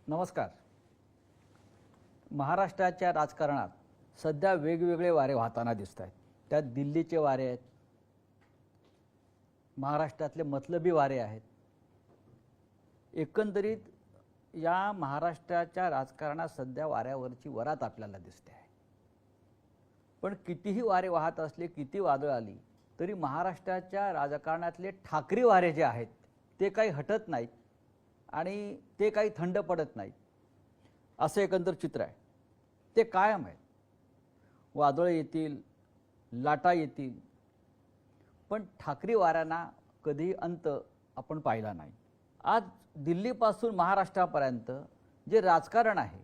नमस्कार. महाराष्ट्राच्या राजकारणात सध्या वेगवेगळे वारे वाहताना दिसत आहेत. त्यात दिल्लीचे वारे आहेत, महाराष्ट्रातले मतलबी वारे आहेत. एकंदरीत या महाराष्ट्राच्या राजकारणात सध्या वाऱ्यावरची वरात आपल्याला दिसते आहे. पण कितीही वारे वाहत असले, किती वादळ आली तरी महाराष्ट्राच्या राजकारणातले ठाकरी वारे जे आहेत ते काही हटत नाहीत आणि ते काही थंड पडत नाहीत. असं एकंदर चित्र आहे. ते कायम आहेत. वादळ येतील, लाटा येतील, पण ठाकरी वाऱ्यांना कधी अंत आपण पाहिला नाही. आज दिल्लीपासून महाराष्ट्रापर्यंत जे राजकारण आहे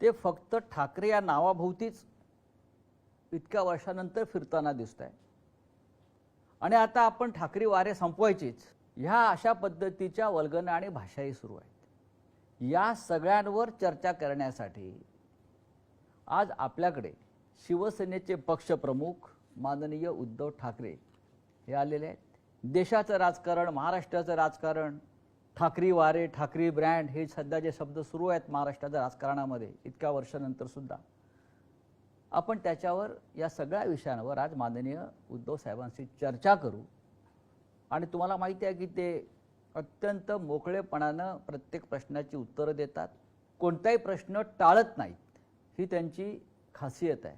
ते फक्त ठाकरे या नावाभोवतीच इतक्या वर्षानंतर फिरताना दिसत आहे. आणि आता आपण ठाकरी वारे संपवायचीच ह्या अशा पद्धतीच्या वल्गना आणि भाषाही सुरू आहेत. या सगळ्यांवर चर्चा करण्यासाठी आज आपल्याकडे शिवसेनेचे पक्षप्रमुख माननीय उद्धव ठाकरे हे आलेले आहेत. देशाचं राजकारण, महाराष्ट्राचं राजकारण, ठाकरी वारे, ठाकरी ब्रँड हे सध्या जे शब्द सुरू आहेत महाराष्ट्राच्या राजकारणामध्ये इतक्या वर्षानंतर सुद्धा, आपण त्याच्यावर या सगळ्या विषयांवर आज माननीय उद्धव साहेबांशी चर्चा करू. आणि तुम्हाला माहिती आहे की ते अत्यंत मोकळेपणानं प्रत्येक प्रश्नाची उत्तरं देतात, कोणताही प्रश्न टाळत नाहीत. ही त्यांची खासियत आहे.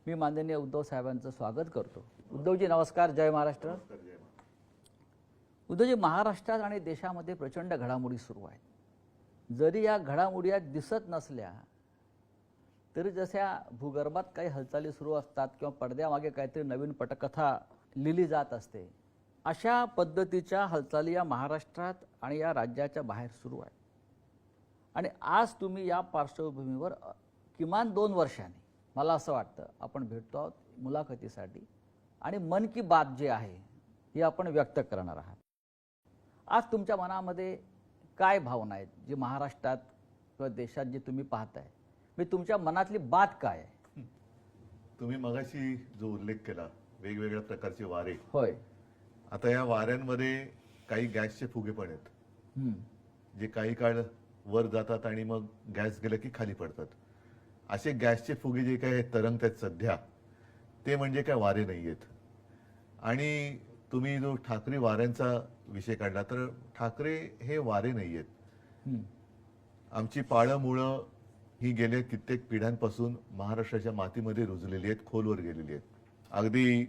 मी माननीय उद्धव साहेबांचं स्वागत करतो. उद्धवजी नमस्कार. जय महाराष्ट्र. उद्धवजी, महाराष्ट्रात आणि देशामध्ये प्रचंड घडामोडी सुरू आहेत. जरी या घडामोडी दिसत नसल्या तरी जशा भूगर्भात काही हालचाली सुरू असतात किंवा पडद्यामागे काहीतरी नवीन पटकथा लिहिली जात असते, अशा पद्धतीच्या हालचाली या महाराष्ट्रात आणि या राज्याच्या बाहेर सुरू आहेत. आणि आज तुम्ही या पार्श्वभूमीवर किमान 2 वर्षांनी मला असं वाटतं आपण भेटतो आहोत मुलाखतीसाठी आणि मन की बात जे आहे ही आपण व्यक्त करणार आहात. आज तुमच्या मनामध्ये काय भावना आहेत जी महाराष्ट्रात किंवा देशात जे तुम्ही पाहताय, मी तुमच्या मनातली बात काय आहे? तुम्ही मगाशी जो उल्लेख केला वेगवेगळ्या प्रकारचे वारे, होय, आता या वाऱ्यांमध्ये काही गॅसचे फुगे पण आहेत जे काही काळ वर जातात आणि मग गॅस गेलं की खाली पडतात. असे गॅसचे फुगे जे काय तरंगतात सध्या ते म्हणजे काय वारे नाही आहेत. आणि तुम्ही जो ठाकरे वाऱ्यांचा विषय काढला तर ठाकरे हे वारे नाही आहेत. आमची पाळं मुळं ही गेल्या कित्येक पिढ्यांपासून महाराष्ट्राच्या मातीमध्ये रुजलेली आहेत, खोलवर गेलेली आहेत. अगदी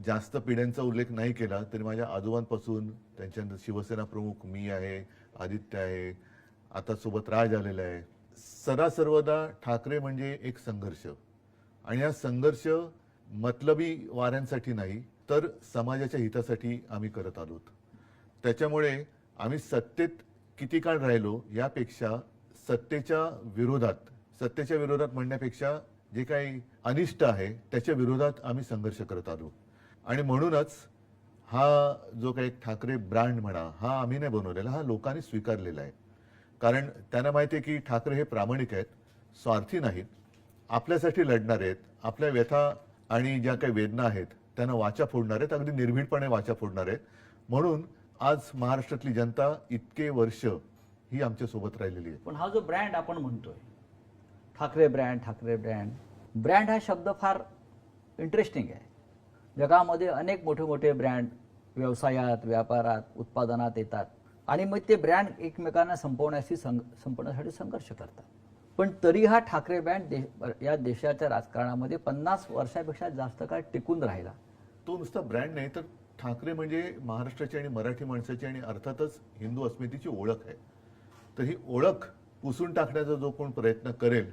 जास्त पिढ्यांचा उल्लेख नाही केला तरी माझ्या आजोबांपासून त्यांच्यानंतर शिवसेना प्रमुख मी आहे, आदित्य आहे, आता सोबत राज आलेला आहे. सर्वदा ठाकरे म्हणजे एक संघर्ष, आणि हा संघर्ष मतलबी वाऱ्यांसाठी नाही तर समाजाच्या हितासाठी आम्ही करत आलोत. त्याच्यामुळे आम्ही सत्तेत किती काळ राहिलो यापेक्षा सत्तेच्या विरोधात म्हणण्यापेक्षा जे काही अनिष्ट आहे त्याच्या विरोधात आम्ही संघर्ष करत आलो. आणि म्हणूनच हा जो काही ठाकरे ब्रँड म्हणा हा आम्ही नाही बनवलेला, हा लोकांनी स्वीकारलेला आहे. कारण त्यांना माहिती आहे की ठाकरे हे प्रामाणिक आहेत, स्वार्थी नाहीत, आपल्यासाठी लढणार आहेत, आपल्या व्यथा आणि ज्या काही वेदना आहेत त्यांना वाचा फोडणार आहेत, अगदी निर्भीडपणे वाचा फोडणार आहेत. म्हणून आज महाराष्ट्रातली जनता इतके वर्ष ही आमच्या सोबत राहिलेली आहे. पण हा जो ब्रँड आपण म्हणतोय ठाकरे ब्रँड हा शब्द फार इंटरेस्टिंग आहे. जगामध्ये अनेक मोठे मोठे ब्रँड व्यवसायात, व्यापारात, उत्पादनात येतात आणि मग ते ब्रँड एकमेकांना संपवण्यासाठी संघर्ष करतात. पण तरी हा ठाकरे ब्रँड या देशाच्या राजकारणामध्ये 50 वर्षापेक्षा जास्त काळ टिकून राहिला. तो नुसता ब्रँड नाही तर ठाकरे म्हणजे महाराष्ट्राची आणि मराठी माणसाची आणि अर्थातच हिंदू अस्मितेची ओळख आहे. तर ही ओळख पुसून टाकण्याचा जो कोण प्रयत्न करेल,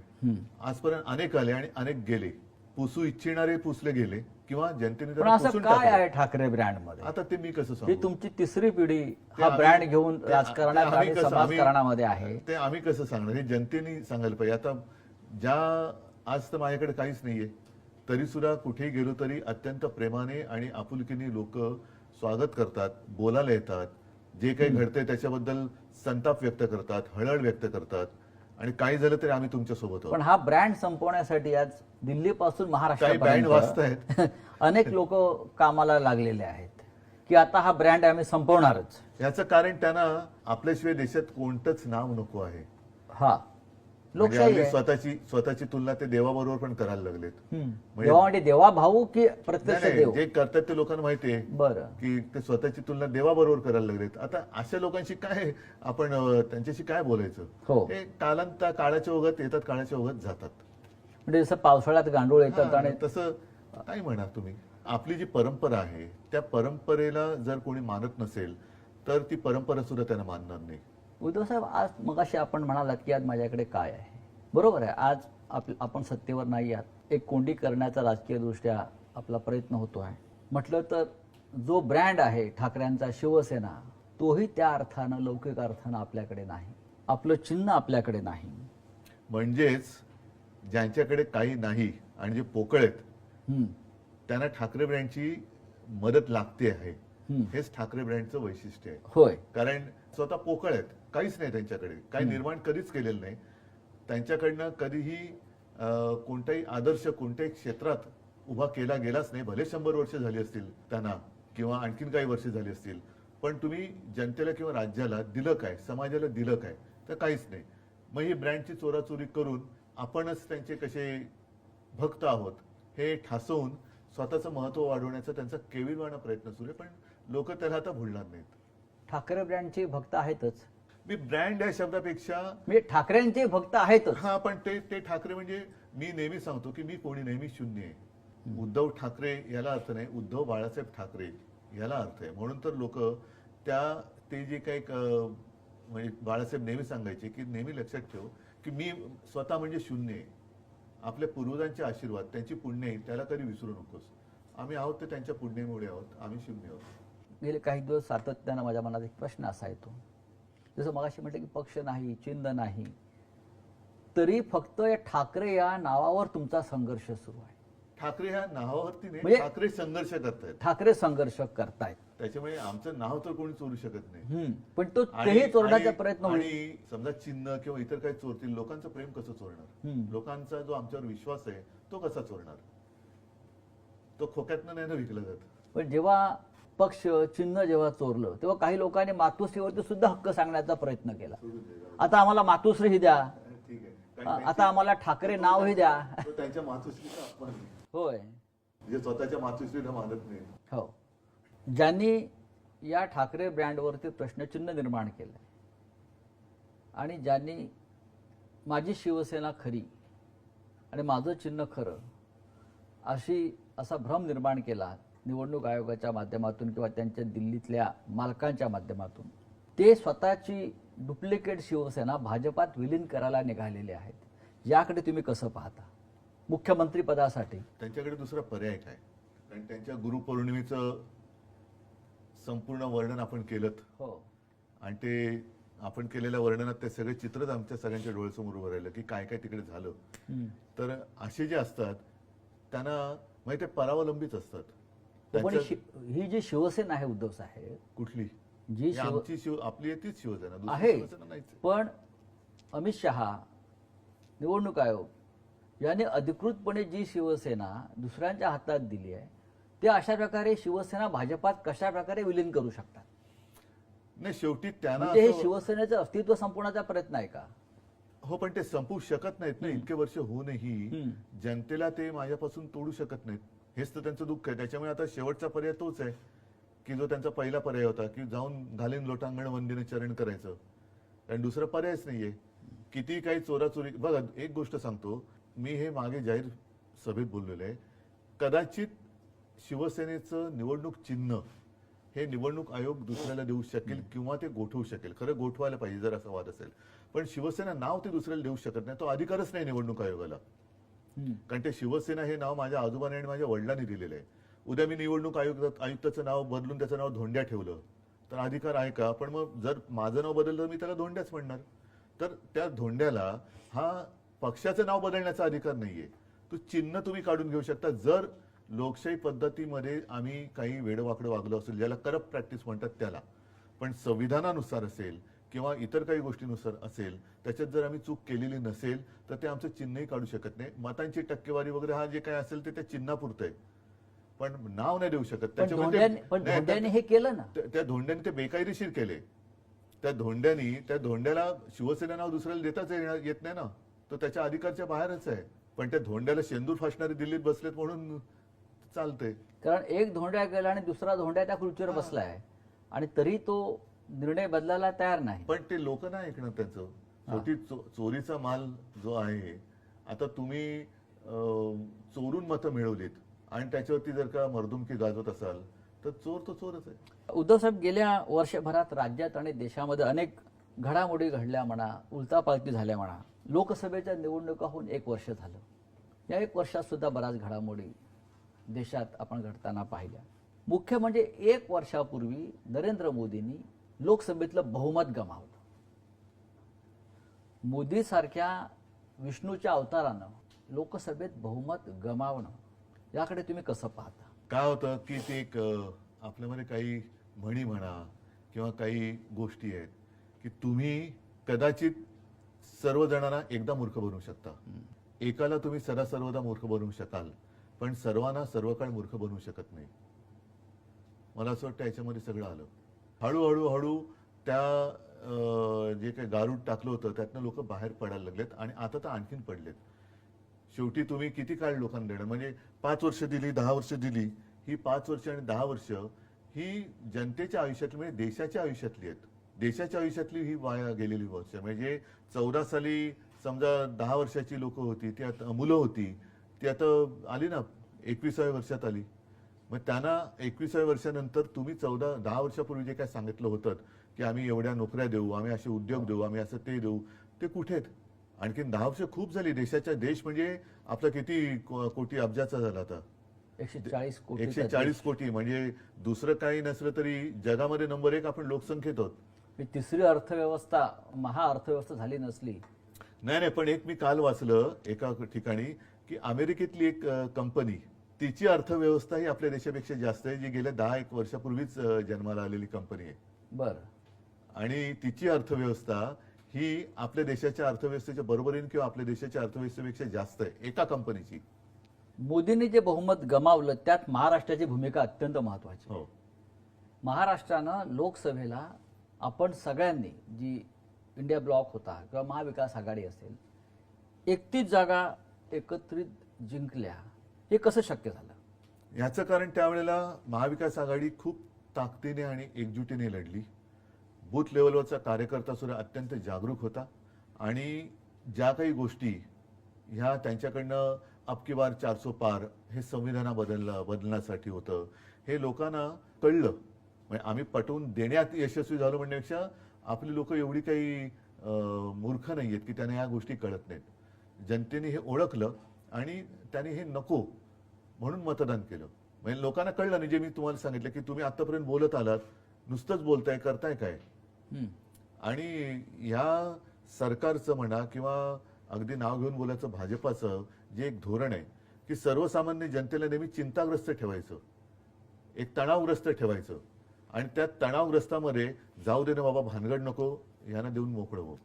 आजपर्यंत अनेक आले आणि अनेक गेले, पुसू इच्छिणारे पुसले गेले किंवा जनतेने पण असं काय आहे ठाकरे ब्रँड मध्ये? आता ते मी कसं ही सांगू? तुमची तिसरी पिढी हा ब्रँड घेऊन राजकारणात आणि समाजकारणामध्ये आहे. ते आम्ही कसं सांगणार? हे जनतेने सांगायला पाहिजे. आता आज तर माझ्याकडे काहीच नाहीये तरी सुद्धा कुठेही गेलो तरी अत्यंत प्रेमाने आणि आपुलकीने लोक स्वागत करतात, बोलायला येतात, जे काही घडतंय त्याच्याबद्दल संताप व्यक्त करतात, हळहळ व्यक्त करतात. आणि काही झालं तरी आम्ही तुमच्या सोबत आहोत. पण हा ब्रँड संपवण्यासाठी आज दिल्लीपासून काही बँड वाजतायत, महाराष्ट्रापर्यंत अनेक लोक कामाला लागलेले आहेत की आता हा ब्रँड आम्ही संपवणारच. याचं कारण त्यांना आपल्याशिवाय देशात कोणतंच नाव नको आहे. हा म्हणजे लोकशाही हल्ली आहे. स्वतःची तुलना ते देवाबरोबर पण करायला लागलेत. देवा म्हणजे देवा भाऊ की प्रत्यक्ष नाही, देव? जे करतात ते लोकांना माहिती आहे बरं. की ते स्वतःची तुलना देवाबरोबर करायला लागलेत. आता अशा लोकांशी काय आपण त्यांच्याशी काय बोलायचं? हो. ते काळाच्या ओघात येतात, काळाच्या ओघात जातात. म्हणजे जसं पावसाळ्यात गांडूळ येतात आणि तसं काय म्हणा तुम्ही. आपली जी परंपरा आहे त्या परंपरेला जर कोणी मानत नसेल तर ती परंपरा सुद्धा त्यांना मानणार नाही. उद्धव साहेब, आज मगाशी आपण म्हणालात की आज माझ्याकडे काय आहे. बरोबर आहे, आज आपण सत्तेवर नाही आहात. एक कोंडी करण्याचा राजकीय दृष्ट्या आपला प्रयत्न होतो आहे. म्हटलं तर जो ब्रँड आहे ठाकरेंचा शिवसेना, तोही त्या अर्थानं लौकिक अर्थानं आपल्याकडे नाही. आपलं चिन्ह आपल्याकडे नाही. म्हणजेच ज्यांच्याकडे काही नाही आणि जे पोकळ आहेत त्यांना ठाकरे ब्रँडची मदत लागते आहे. हेच ठाकरे ब्रँडचं वैशिष्ट्य आहे. होय. कारण स्वतः पोकळ आहेत, काहीच नाही त्यांच्याकडे, काही निर्माण कधीच केलेलं नाही. त्यांच्याकडनं कधीही कोणताही आदर्श कोणत्याही क्षेत्रात उभा केला गेलाच नाही. भले 100 वर्ष झाली असतील त्यांना किंवा आणखीन काही वर्ष झाली असतील, पण तुम्ही जनतेला किंवा राज्याला दिलं काय, समाजाला दिलं काय? तर काहीच नाही. मग ही ब्रँडची चोराचोरी करून आपणच त्यांचे कसे भक्त आहोत हे ठासवून स्वतःचं महत्व वाढवण्याचा त्यांचा केविलवाणा प्रयत्न सुरू आहे. पण लोक त्याला आता भुलणार नाहीत. ठाकरे ब्रँडचे भक्त आहेतच. मी ब्रँड या शब्दापेक्षा म्हणजे ठाकरेंचे भक्त आहेतच. हा, पण ते ठाकरे म्हणजे मी नेहमी सांगतो की मी कोणी नेहमी शून्य आहे. उद्धव ठाकरे याला अर्थ नाही, उद्धव बाळासाहेब ठाकरे याला अर्थ आहे. म्हणून तर लोक ते जे काही म्हणजे बाळासाहेब नेहमी सांगायचे की नेहमी लक्षात ठेव की मी स्वतः म्हणजे शून्य आहे. आपल्या पूर्वजांचे आशीर्वाद, त्यांची पुण्य आहे, त्याला कधी विसरू नकोस. आम्ही आहोत ते त्यांच्या पुण्यामुळे आहोत, आम्ही शून्य आहोत. गेले काही दिवस सातत्यानं माझ्या मनात एक प्रश्न असा येतो, जसं मगाशी म्हटलं की पक्ष नाही, चिन्ह नाही, तरी फक्त या ठाकरे या नावावर तुमचा संघर्ष सुरू आहे. ठाकरे ह्या नावावरती नाही, म्हणजे ठाकरे संघर्ष करतायत. ठाकरे संघर्ष करतायत. त्याच्यामुळे आमचं नाव तर कोणी चोरू शकत नाही. पण तो तेही चोरण्याचा प्रयत्न होईल. आणि समजा चिन्ह किंवा इतर काही चोरतील, लोकांचं प्रेम कसं चोरणार? लोकांचा जो आमच्यावर विश्वास आहे तो कसा चोरणार? तो खोक्यातनं नाही ना विकला जात. पण जेव्हा पक्ष चिन्ह जेव्हा चोरलं तेव्हा काही लोकांनी मातोश्रीवरती सुद्धा हक्क सांगण्याचा प्रयत्न केला. आता आम्हाला मातोश्री ही द्या, ठीक आहे, आता आम्हाला ठाकरे नाव ही द्या. त्यांच्या मातोश्रीचा अपमान आहे. होय. जे स्वतःच्या मातोश्रीला मानत नाही. हो. ज्यांनी या ठाकरे ब्रँडवरती प्रश्नचिन्ह निर्माण केलं आणि ज्यांनी माझी शिवसेना खरी आणि माझं चिन्ह खरं असा भ्रम निर्माण केला निवडणूक आयोगाच्या माध्यमातून किंवा त्यांच्या दिल्लीतल्या मालकांच्या माध्यमातून, ते स्वतःची डुप्लिकेट शिवसेना भाजपात विलीन करायला निघालेले आहेत. याकडे तुम्ही कसं पाहता? मुख्यमंत्री पदासाठी त्यांच्याकडे दुसरा पर्याय काय? कारण त्यांच्या गुरुपौर्णिमेचं संपूर्ण वर्णन आपण केलं. हो. आणि ते आपण केलेल्या वर्णनात ते सगळे चित्रच आमच्या सगळ्यांच्या डोळ्यासमोर उभं राहिलं की काय काय तिकडे झालं. तर असे जे असतात त्यांना माहिती परावलंबीच असतात. पण ही जी शिवसेना आहे उद्धव साहेब, कुठली जी आमची आपली तीच शिवसेना आहे, नाहीच. पण अमित शहा, निवडणूक आयोग यांनी अधिकृतपणे जी शिवसेना दुसऱ्यांच्या हातात दिली आहे, ते अशा प्रकारे शिवसेना भाजपात कशा प्रकारे विलीन करू शकतात? नाही, शेवटी त्यांना म्हणजे हे शिवसेनेचं अस्तित्व संपवण्याचा प्रयत्न आहे का? हो, पण ते संपवू शकत नाहीत ना. इतके वर्ष होऊनही जनतेला ते माझ्यापासून तोडू शकत नाहीत. हेच तर त्यांचं दुःख आहे. त्याच्यामुळे आता शेवटचा पर्याय तोच आहे की जो त्यांचा पहिला पर्याय होता की जाऊन घालीन लोटांगण वंदीने चरण करायचं. कारण दुसरा पर्यायच नाहीये. किती काही चोराचोरी. बघा, एक गोष्ट सांगतो मी, हे मागे जाहीर सभेत बोललेलं आहे. कदाचित शिवसेनेचं निवडणूक चिन्ह हे निवडणूक आयोग दुसऱ्याला देऊ शकेल किंवा ते गोठवू शकेल. खरं गोठवायला पाहिजे जर असा वाद असेल. पण शिवसेना नाव ते दुसऱ्याला देऊ शकत नाही. तो अधिकारच नाही निवडणूक आयोगाला. कारण ते शिवसेना हे नाव माझ्या आजोबाने आणि माझ्या वडिलांनी दिलेलं आहे. उद्या मी निवडणूक आयुक्ताचं नाव बदलून त्याचं नाव धोंड्या ठेवलं तर अधिकार आहे का? पण मग जर माझं नाव बदललं तर मी त्याला धोंड्याच म्हणणार. तर त्या धोंड्याला हा पक्षाचं नाव बदलण्याचा अधिकार नाहीये. तो चिन्ह तुम्ही काढून घेऊ शकता. जर लोकशाही पद्धतीमध्ये आम्ही काही वेडवाकडं वागलो असेल, ज्याला करप्ट प्रॅक्टिस म्हणतात त्याला, पण संविधानानुसार असेल किंवा इतर काही गोष्टीनुसार असेल, त्याच्यात जर आम्ही चूक केलेली नसेल तर ते आमचं चिन्हही काढू शकत नाही. मतांची टक्केवारी वगैरे हा जे काही असेल ते त्या चिन्हापुरतं आहे. पण नाव नाही देऊ शकत. पण धोंड्याने हे केलं ना. त्या धोंड्याने ते बेकायदेशीर केले. त्या धोंड्याला शिवसेना नाव दुसऱ्याला देताच येत नाही ना, तो त्याच्या अधिकारच्या बाहेरच आहे. पण त्या धोंड्याला शेंदूर फासणारे दिल्लीत बसलेत म्हणून चालतंय. कारण एक धोंड्या गेला आणि दुसरा धोंड्या त्या खुर्चीवर बसलाय आणि तरी तो निर्णय बदलायला तयार नाही. पण ते लोक नाही ऐकणार त्यांचं. शेवटी चोरीचा माल जो आहे, आता तुम्ही चोरून मतं मिळवलीत आणि त्याच्यावरती जर का मर्दुमकी गाजवत असाल तर चोर तो चोरच आहे. उद्धव साहेब, गेल्या वर्षभरात राज्यात आणि देशामध्ये अनेक घडामोडी घडल्या म्हणा, उलटापालटी झाल्या म्हणा. लोकसभेच्या निवडणुका होऊन 1 वर्ष झालं. या 1 वर्षात सुद्धा बऱ्याच घडामोडी देशात आपण घडताना पाहिल्या. मुख्य म्हणजे 1 वर्षापूर्वी नरेंद्र मोदींनी लोकसभेतलं बहुमत गमावलं. मोदी सारख्या विष्णूच्या अवतारानं लोकसभेत बहुमत गमावणं, याकडे तुम्ही कसं पाहता? काय होतं की ते एक आपल्यामध्ये काही म्हणी म्हणा किंवा काही गोष्टी आहेत की तुम्ही कदाचित सर्वजणांना एकदा मूर्ख बनवू शकता. एकाला तुम्ही सर्वदा मूर्ख बनवू शकाल, पण सर्वांना सर्व काळ मूर्ख बनवू शकत नाही. मला असं वाटतं याच्यामध्ये सगळं आलं. हळूहळू त्या जे काही गारूड टाकलं होतं त्यातनं लोक बाहेर पडायला लागलेत आणि आता तर आणखीन पडलेत. शेवटी तुम्ही किती काळ लोकांना देणार? म्हणजे 5 वर्ष दिली, 10 वर्ष दिली. ही 5 वर्ष आणि 10 वर्ष ही जनतेच्या आयुष्यातली, म्हणजे देशाच्या आयुष्यातली आहेत. देशाच्या आयुष्यातली ही वाया गेलेली वर्ष. म्हणजे 14 साली समजा 10 वर्षाची लोक होती, ती आता मुलं होती, ती आता आली ना 21व्या वर्षात आली. मग त्यांना 21व्या वर्षानंतर तुम्ही 10 वर्षापूर्वी जे काय सांगितलं होतं की आम्ही एवढ्या नोकऱ्या देऊ, आम्ही असे उद्योग देऊ, आम्ही असं ते देऊ, ते कुठे आहेत? आणखीन 10 वर्ष खूप झाली. देश म्हणजे आपला किती कोटी अब्जाचा झाला आता? 140 कोटी. म्हणजे दुसरं काही नसलं तरी जगामध्ये नंबर 1 आपण लोकसंख्येत आहोत. तिसरी अर्थव्यवस्था, महाअर्थव्यवस्था झाली नसली. नाही, पण एक मी काल वाचलं एका ठिकाणी की अमेरिकेतली एक कंपनी, तिची अर्थव्यवस्था ही आपल्या देशापेक्षा जास्त आहे, जी गेल्या 10-1 वर्षापूर्वीच जन्माला आलेली कंपनी आहे. बरं. आणि तिची अर्थव्यवस्था ही आपल्या देशाच्या अर्थव्यवस्थेच्या बरोबरीने किंवा आपल्या देशाच्या अर्थव्यवस्थेपेक्षा जास्त आहे, एका कंपनीची. मोदींनी जे बहुमत गमावलं त्यात महाराष्ट्राची भूमिका अत्यंत महत्वाची. हो. महाराष्ट्रानं लोकसभेला आपण सगळ्यांनी, जी इंडिया ब्लॉक होता किंवा महाविकास आघाडी असेल, 31 जागा एकत्रित जिंकल्या. हे कसं शक्य झालं? याचं कारण त्यावेळेला महाविकास आघाडी खूप ताकदीने आणि एकजुटीने लढली. बूथ लेवलवरचा कार्यकर्ता सुद्धा अत्यंत जागरूक होता आणि ज्या काही गोष्टी ह्या त्यांच्याकडनं अब की बार 400 पार हे संविधान बदलण्यासाठी होतं, हे लोकांना कळलं. म्हणजे आम्ही पटवून देण्यात यशस्वी झालो म्हणण्यापेक्षा आपली लोक एवढी काही मूर्ख नाही आहेत की त्यांना ह्या गोष्टी कळत नाहीत. जनतेने हे ओळखलं आणि त्यांनी हे नको म्हणून मतदान केलं. म्हणजे लोकांना कळलं नाही. जे मी तुम्हाला सांगितलं की तुम्ही आतापर्यंत बोलत आलात, नुसतंच बोलताय, करताय काय? आणि ह्या सरकारचं म्हणा किंवा अगदी नाव घेऊन बोलायचं भाजपाचं जे एक धोरण आहे की सर्वसामान्य जनतेला नेहमी चिंताग्रस्त ठेवायचं, एक तणावग्रस्त ठेवायचं आणि त्या तणावग्रस्तामध्ये जाऊ दे ना बाबा, भानगड नको, यांना देऊन मोकळं हो.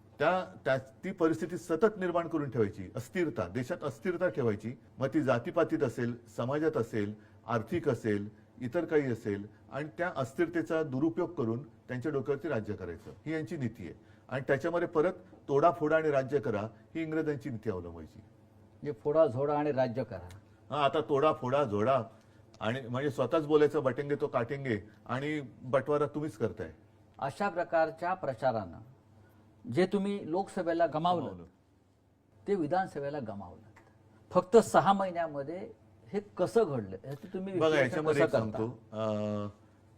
ती परिस्थिती सतत निर्माण करून ठेवायची. अस्थिरता, देशात अस्थिरता ठेवायची. मग ती जातीपातीत असेल, समाजात असेल, आर्थिक असेल, इतर काही असेल, आणि त्या अस्थिरतेचा दुरुपयोग करून त्यांच्या डोक्यावरती राज्य करायचं, ही यांची नीती आहे. आणि त्याच्यामध्ये परत तोडाफोडा आणि राज्य करा ही इंग्रजांची नीती अवलंबायची. जे फोडा झोडा आणि राज्य करा. हा, आता तोडा फोडा जोडा आणि म्हणजे स्वतःच बोलायचं बटेंगे तो काटेंगे आणि बटवारा तुम्हीच करताय. अशा प्रकारच्या प्रचारानं जे तुम्ही लोकसभेला गमावलं ते विधानसभेला गमावलं. फक्त 6 महिन्यामध्ये हे कसं घडलं याचं तुम्ही बघा, याच्यामध्ये एक सांगतो,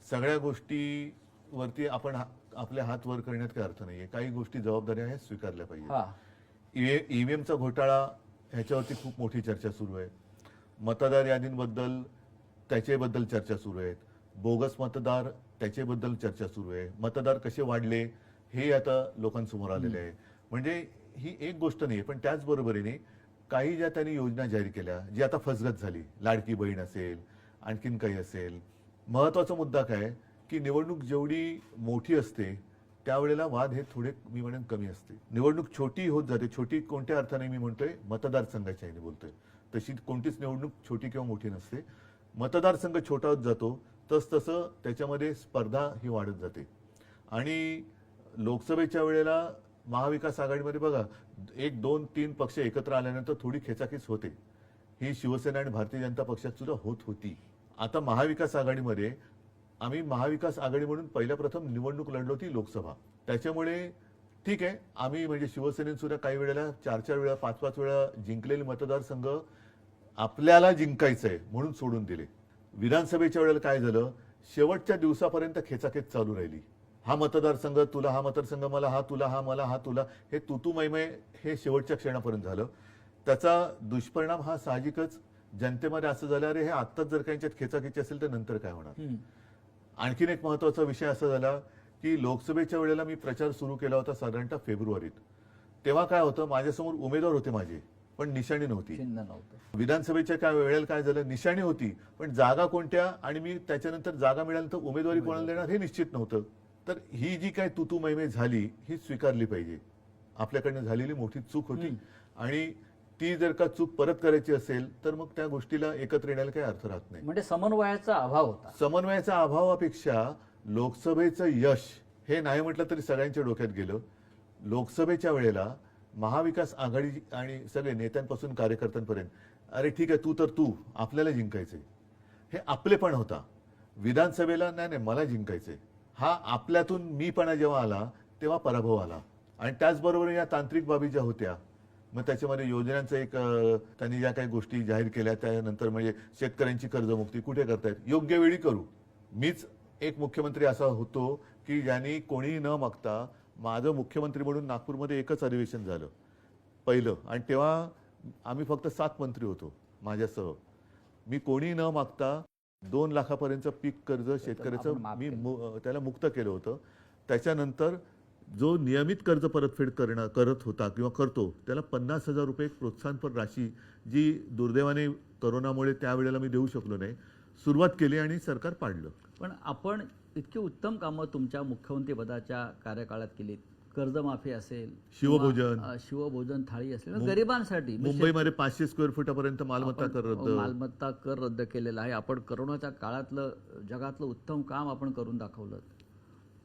सगळ्या गोष्टीवरती आपण आपले हात वर करण्यात काही अर्थ नाहीये. काही गोष्टी जबाबदाऱ्या आहेत, स्वीकारल्या पाहिजे. ईव्हीएमचा घोटाळा ह्याच्यावरती खूप मोठी चर्चा सुरू आहे. मतदार यादींबद्दल त्याच्याबद्दल चर्चा सुरू आहेत. बोगस मतदार त्याच्याबद्दल चर्चा सुरू आहे. मतदार कसे वाढले हे आता लोकांसमोर आलेले आहे. म्हणजे ही एक गोष्ट नाही, पण त्याचबरोबरीने काही ज्या त्यांनी योजना जाहीर केल्या जी आता फसगत झाली, लाडकी बहीण असेल, आणखीन काही असेल. महत्वाचा मुद्दा काय की निवडणूक जेवढी मोठी असते त्यावेळेला वाद हे थोडे मी म्हणेन कमी असते. निवडणूक छोटी होत जाते. छोटी कोणत्या अर्थाने मी म्हणतोय, मतदारसंघाच्या ह्याने बोलतोय. तशी कोणतीच निवडणूक छोटी किंवा मोठी नसते. मतदारसंघ छोटा होत जातो तसं त्याच्यामध्ये स्पर्धा ही वाढत जाते. आणि लोकसभेच्या वेळेला महाविकास आघाडीमध्ये बघा 1, 2, 3 पक्ष एकत्र आल्यानंतर थोडी खेचाखेच होते. ही शिवसेना आणि भारतीय जनता पक्षात सुद्धा होत होती. आता महाविकास आघाडीमध्ये आम्ही महाविकास आघाडी म्हणून पहिल्या प्रथम निवडणूक लढलो होती लोकसभा. त्याच्यामुळे ठीक आहे, आम्ही म्हणजे शिवसेनेने सुद्धा काही वेळेला 4-4 वेळा 5-5 वेळा जिंकलेले मतदारसंघ आपल्याला जिंकायचंय म्हणून सोडून दिले. विधानसभेच्या वेळेला काय झालं, शेवटच्या दिवसापर्यंत खेचाखेच चालू राहिली. हा मतदारसंघ तुला, हा मतदारसंघ मला, हा तुला, हा मला, हा तुला, हे तुतू मैमय हे शेवटच्या क्षणापर्यंत झालं. त्याचा दुष्परिणाम हा साहजिकच जनतेमध्ये असं झालं, अरे हे आत्ताच जर काही खेचाखेची असेल तर नंतर काय होणार. आणखीन एक महत्वाचा विषय असा झाला की लोकसभेच्या वेळेला मी प्रचार सुरू केला होता साधारणतः फेब्रुवारीत. तेव्हा काय होतं, माझ्यासमोर उमेदवार होते माझे, पण निशाणी नव्हती. विधानसभेच्या काय वेळेला काय झालं, निशाणी होती पण जागा कोणत्या, आणि मी त्याच्यानंतर जागा मिळाल्यानंतर उमेदवारी कोणाला देणार हे निश्चित नव्हतं. तर ही जी काय तुतू मैमे झाली ही स्वीकारली पाहिजे. आपल्याकडनं झालेली मोठी चूक होती आणि ती जर का चूक परत करायची असेल तर मग त्या गोष्टीला एकत्र येण्याला काही अर्थ राहत नाही. म्हणजे समन्वयाचा अभाव होता. समन्वयाच्या अभावापेक्षा लोकसभेचं यश हे नाही म्हटलं तरी सगळ्यांच्या डोक्यात गेलं. लोकसभेच्या वेळेला महाविकास आघाडी आणि सगळे नेत्यांपासून कार्यकर्त्यांपर्यंत, अरे ठीक आहे तू आपल्याला जिंकायचंय, हे आपलेपण होता. विधानसभेला नाही मला जिंकायचंय, हा आपल्यातून मीपणा जेव्हा आला तेव्हा पराभव आला. आणि त्याचबरोबर या तांत्रिक बाबी ज्या होत्या, मग त्याच्यामध्ये योजनांचं एक त्यांनी ज्या काही गोष्टी जाहीर केल्या त्यानंतर म्हणजे शेतकऱ्यांची कर्जमुक्ती कुठे करतायत, योग्य वेळी करू. मीच एक मुख्यमंत्री असा होतो की ज्यांनी कोणीही न मागता, माझं मुख्यमंत्री म्हणून नागपूरमध्ये एकच अधिवेशन झालं पहिलं, आणि तेव्हा आम्ही फक्त 7 मंत्री होतो माझ्यासह. मी कोणी न मागता 2 लाखापर्यंत पीक कर्ज शेतकऱ्याचं मी त्याला मुक्त केलं होतं. त्याच्यानंतर जो नियमित कर्ज परतफेड करत होता किंवा करतो त्याला 50,000 रुपये प्रोत्साहनपर राशी, जी दुर्दैवाने करोनामुळे त्यावेळेला मी देऊ शकलो नाही, सुरुवात केली आणि सरकार पाडलं. पण आपण इतकी उत्तम कामं तुमच्या मुख्यमंत्रीपदाच्या कार्यकाळात केलीत. कर्जमाफी असेल, शिवभोजन थाळी असेल, गरिबांसाठी मुंबईमध्ये 500 स्क्वेअर फुटापर्यंत मालमत्ता कर रद्द केलेला आहे. आपण करोनाच्या काळातलं जगातलं उत्तम काम आपण करून दाखवलं.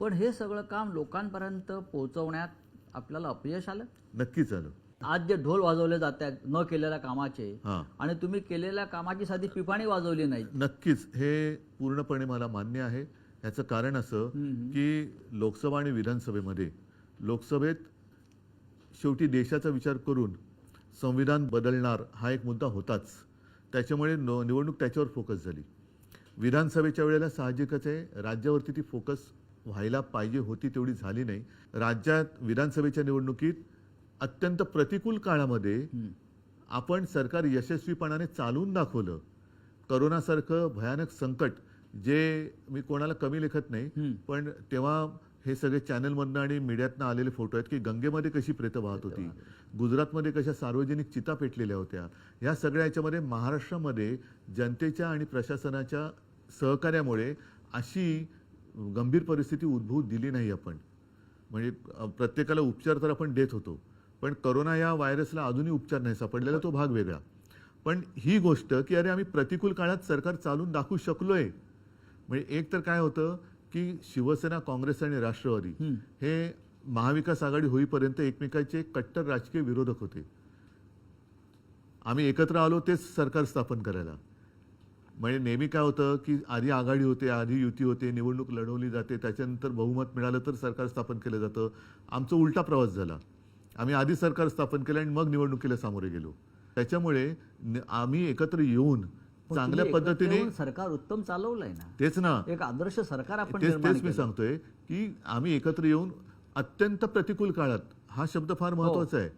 पण हे सगळं काम लोकांपर्यंत पोहोचवण्यात आपल्याला अपयश आलं. नक्कीच आलं. आज जे ढोल वाजवले जात आहेत न केलेल्या कामाचे, आणि तुम्ही केलेल्या कामाची साधी पिपाणी वाजवली नाही. नक्कीच हे पूर्णपणे मला मान्य आहे. याचं कारण असं की लोकसभा आणि विधानसभेमध्ये, लोकसभेत शेवटी देशाचा विचार करून संविधान बदलणार हा एक मुद्दा होताच, त्याच्यामुळे निवडणूक त्याच्यावर फोकस झाली. विधानसभेच्या वेळेला साहजिकच आहे राज्यावरती ती फोकस व्हायला पाहिजे होती, तेवढी झाली नाही. राज्यात विधानसभेच्या निवडणुकीत अत्यंत प्रतिकूल काळामध्ये आपण सरकार यशस्वीपणाने चालवून दाखवलं. करोनासारखं भयानक संकट, जे मी कोणाला कमी लेखत नाही, पण तेव्हा हे सगळे चॅनलमधनं आणि मीडियातनं आलेले फोटो आहेत की गंगेमध्ये कशी प्रेतं वाहत होती, गुजरातमध्ये कशा सार्वजनिक चिता पेटलेल्या होत्या. ह्या सगळ्या याच्यामध्ये महाराष्ट्रामध्ये जनतेच्या आणि प्रशासनाच्या सहकार्यामुळे अशी गंभीर परिस्थिती उद्भवू दिली नाही आपण. म्हणजे प्रत्येकाला उपचार तर आपण देत होतो, पण करोना या व्हायरसला अजूनही उपचार नाही सापडलेला, तो भाग वेगळा. पण ही गोष्ट की अरे आम्ही प्रतिकूल काळात सरकार चालून दाखवू शकलोय. म्हणजे एक तर काय होतं की शिवसेना, काँग्रेस आणि राष्ट्रवादी हे महाविकास आघाडी होईपर्यंत एकमेकांचे कट्टर राजकीय विरोधक होते. आम्ही एकत्र आलो तेच सरकार स्थापन करायला. म्हणजे नेहमी काय होतं की आधी आघाडी होते, आधी युती होते, निवडणूक लढवली जाते, त्याच्यानंतर बहुमत मिळालं तर सरकार स्थापन केलं जातं. आमचा उलटा प्रवास झाला. आम्ही आधी सरकार स्थापन केलं आणि मग निवडणुकीला सामोरे गेलो. त्याच्यामुळे आम्ही एकत्र येऊन चांगल्या पद्धतीने सरकार उत्तम चालवलंय ना. तेच ना, एक आदर्श सरकार आपण तेच मी सांगतोय की आम्ही एकत्र येऊन अत्यंत प्रतिकूल काळात, हा शब्द फार महत्वाचा आहे.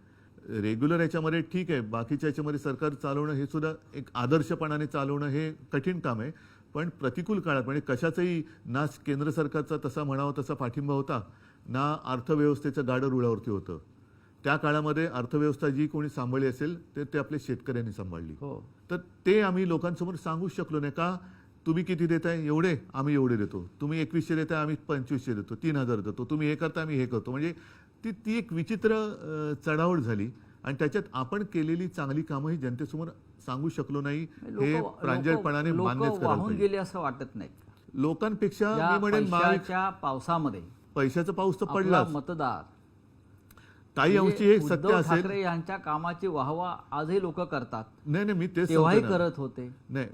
रेग्युलर याच्यामध्ये ठीक आहे, बाकीच्या याच्यामध्ये सरकार चालवणं हे सुद्धा एक आदर्शपणाने चालवणं हे कठीण काम आहे. पण प्रतिकूल काळात म्हणजे कशाचाही ना केंद्र सरकारचा तसा म्हणावा तसा पाठिंबा होता, ना अर्थव्यवस्थेचं गाडं रुळावरती होतं. त्या काळामध्ये अर्थव्यवस्था जी कोणी सांभाळली असेल ते आपल्या शेतकऱ्यांनी सांभाळली. तर ते आम्ही लोकांसमोर सांगू शकलो नाही. का तुम्ही किती देताय, एवढे आम्ही एवढे देतो, तुम्ही 2100 देताय आम्ही 2500 देतो, 3000 देतो, तुम्ही हे करता आम्ही हे करतो. म्हणजे ती एक विचित्र चढावड झाली आणि त्याच्यात आपण केलेली चांगली कामं ही जनतेसमोर सांगू शकलो नाही हे प्रांजळपणाने मान्यच करायला वाहून पाहिजे. गेले असं वाटत नाही. लोकांपेक्षा या मी म्हणेन पैशाच्या पावसामध्ये पैशाचा पाऊस तर आपला पडलाच. मतदार काही अंशी हे उद्धव सत्य असेल. ठाकरे यांच्या कामाची वाहवा आजही लोक करतात, नाही मी तेच तेव्हाही सांगतो ना. करत होते. नाही,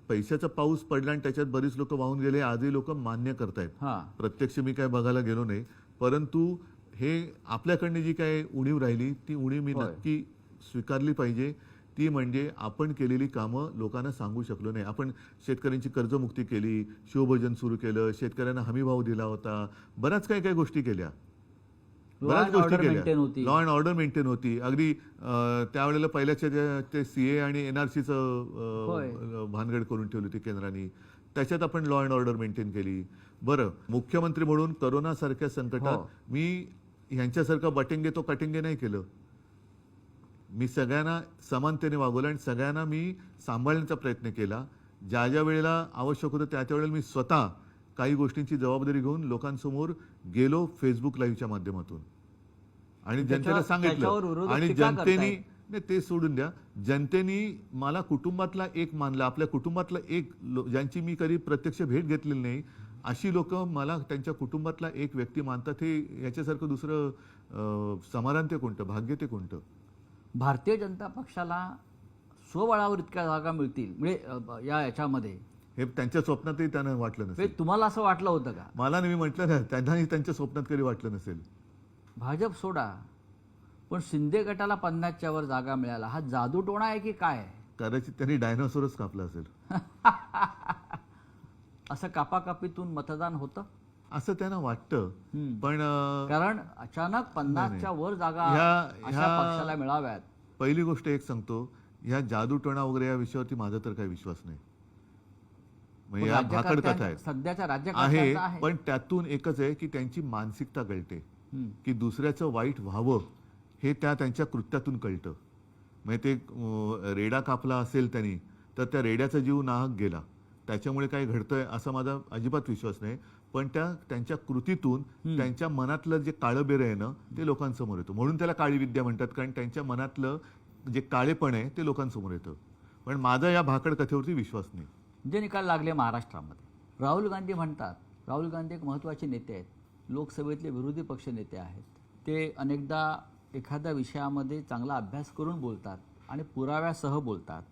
पैशाचा पाऊस पडला आणि त्याच्यात बरीच लोक वाहून गेले, आजही लोक मान्य करतायत. हा, प्रत्यक्ष मी काय बघायला गेलो नाही, परंतु हे आपल्याकडनं जी काय उणीव राहिली ती उणीव मी होय. नक्की स्वीकारली पाहिजे. ती म्हणजे आपण केलेली कामं लोकांना सांगू शकलो नाही. आपण शेतकऱ्यांची कर्जमुक्ती केली, शिवभोजन सुरू केलं, शेतकऱ्यांना हमीभाव दिला होता, बऱ्याच काही काही गोष्टी केल्या, बऱ्याच गोष्टी केल्या. लॉ अँड ऑर्डर मेंटेन होती. अगदी त्यावेळेला पहिल्याच्या ते सीए आणि एनआरसीचं भानगड करून ठेवली होती केंद्राने, त्याच्यात आपण लॉ अँड ऑर्डर मेंटेन केली. बरं, मुख्यमंत्री म्हणून करोनासारख्या संकटात मी ह्यांच्यासारखं बटेंगे तो कटेंगे नाही केलं. मी सगळ्यांना समानतेने वागवलं आणि सगळ्यांना मी सांभाळण्याचा प्रयत्न केला. ज्या ज्या वेळेला आवश्यक होतं त्या त्यावेळेला मी स्वतः काही गोष्टींची जबाबदारी घेऊन लोकांसमोर गेलो फेसबुक लाईव्हच्या माध्यमातून आणि जनतेला सांगितलं. आणि जनतेने नाही ते सोडून द्या, जनतेने मला कुटुंबातला एक मानलं, आपल्या कुटुंबातला एक ज्यांची मी कधी प्रत्यक्ष भेट घेतलेली नाही अशी लोक मला त्यांच्या कुटुंबातला एक व्यक्ती मानतात. हे याच्यासारखं दुसरं समाधान ते कोणतं, भाग्य ते कोणतं? भारतीय जनता पक्षाला स्वबळावर इतक्या जागा मिळतील म्हणजे याच्यामध्ये हे त्यांच्या स्वप्नातही त्यांना वाटलं नसेल. तुम्हाला असं वाटलं होतं का? मला नाही, मी म्हटलं ना, त्यांनाही त्यांच्या स्वप्नात कधी वाटलं नसेल. भाजप सोडा, पण शिंदे गटाला 50च्या वर जागा मिळाला, हा जादूटोणा आहे की काय? कदाचित त्यांनी डायनासोरच कापला असेल. असं कापाकापीतून मतदान होतं असं त्यांना वाटतं. पण कारण अचानक 50च्या वर जागा अशा पक्षाला मिळाव्यात. पहिली गोष्ट एक सांगतो, ह्या जादूटोणा वगैरे या विषयावरती माझा तर काही विश्वास नाही. म्हणजे या भाकड कथा आहेत सध्याच्या आहे, पण त्यातून एकच आहे की त्यांची मानसिकता कळते की दुसऱ्याचं वाईट व्हावं हे त्यांच्या कृत्यातून कळतं. म्हणजे ते रेडा कापला असेल त्यांनी तर त्या रेड्याचा जीव नाहक गेला, त्याच्यामुळे काय घडतंय असा माझा अजिबात विश्वास नाही. पण त्यांच्या कृतीतून त्यांच्या मनातलं जे काळं बेरं आहे ना ते लोकांसमोर येतं. म्हणून त्याला काळी विद्या म्हणतात, कारण त्यांच्या मनातलं जे काळेपण आहे ते लोकांसमोर येतं. पण माझा या भाकड कथेवरती विश्वास नाही. जे निकाल लागले महाराष्ट्रामध्ये, राहुल गांधी म्हणतात, राहुल गांधी एक महत्त्वाचे नेते आहेत, लोकसभेतले विरोधी पक्ष नेते आहेत. ते अनेकदा एखाद्या विषयामध्ये चांगला अभ्यास करून बोलतात आणि पुराव्यासह बोलतात.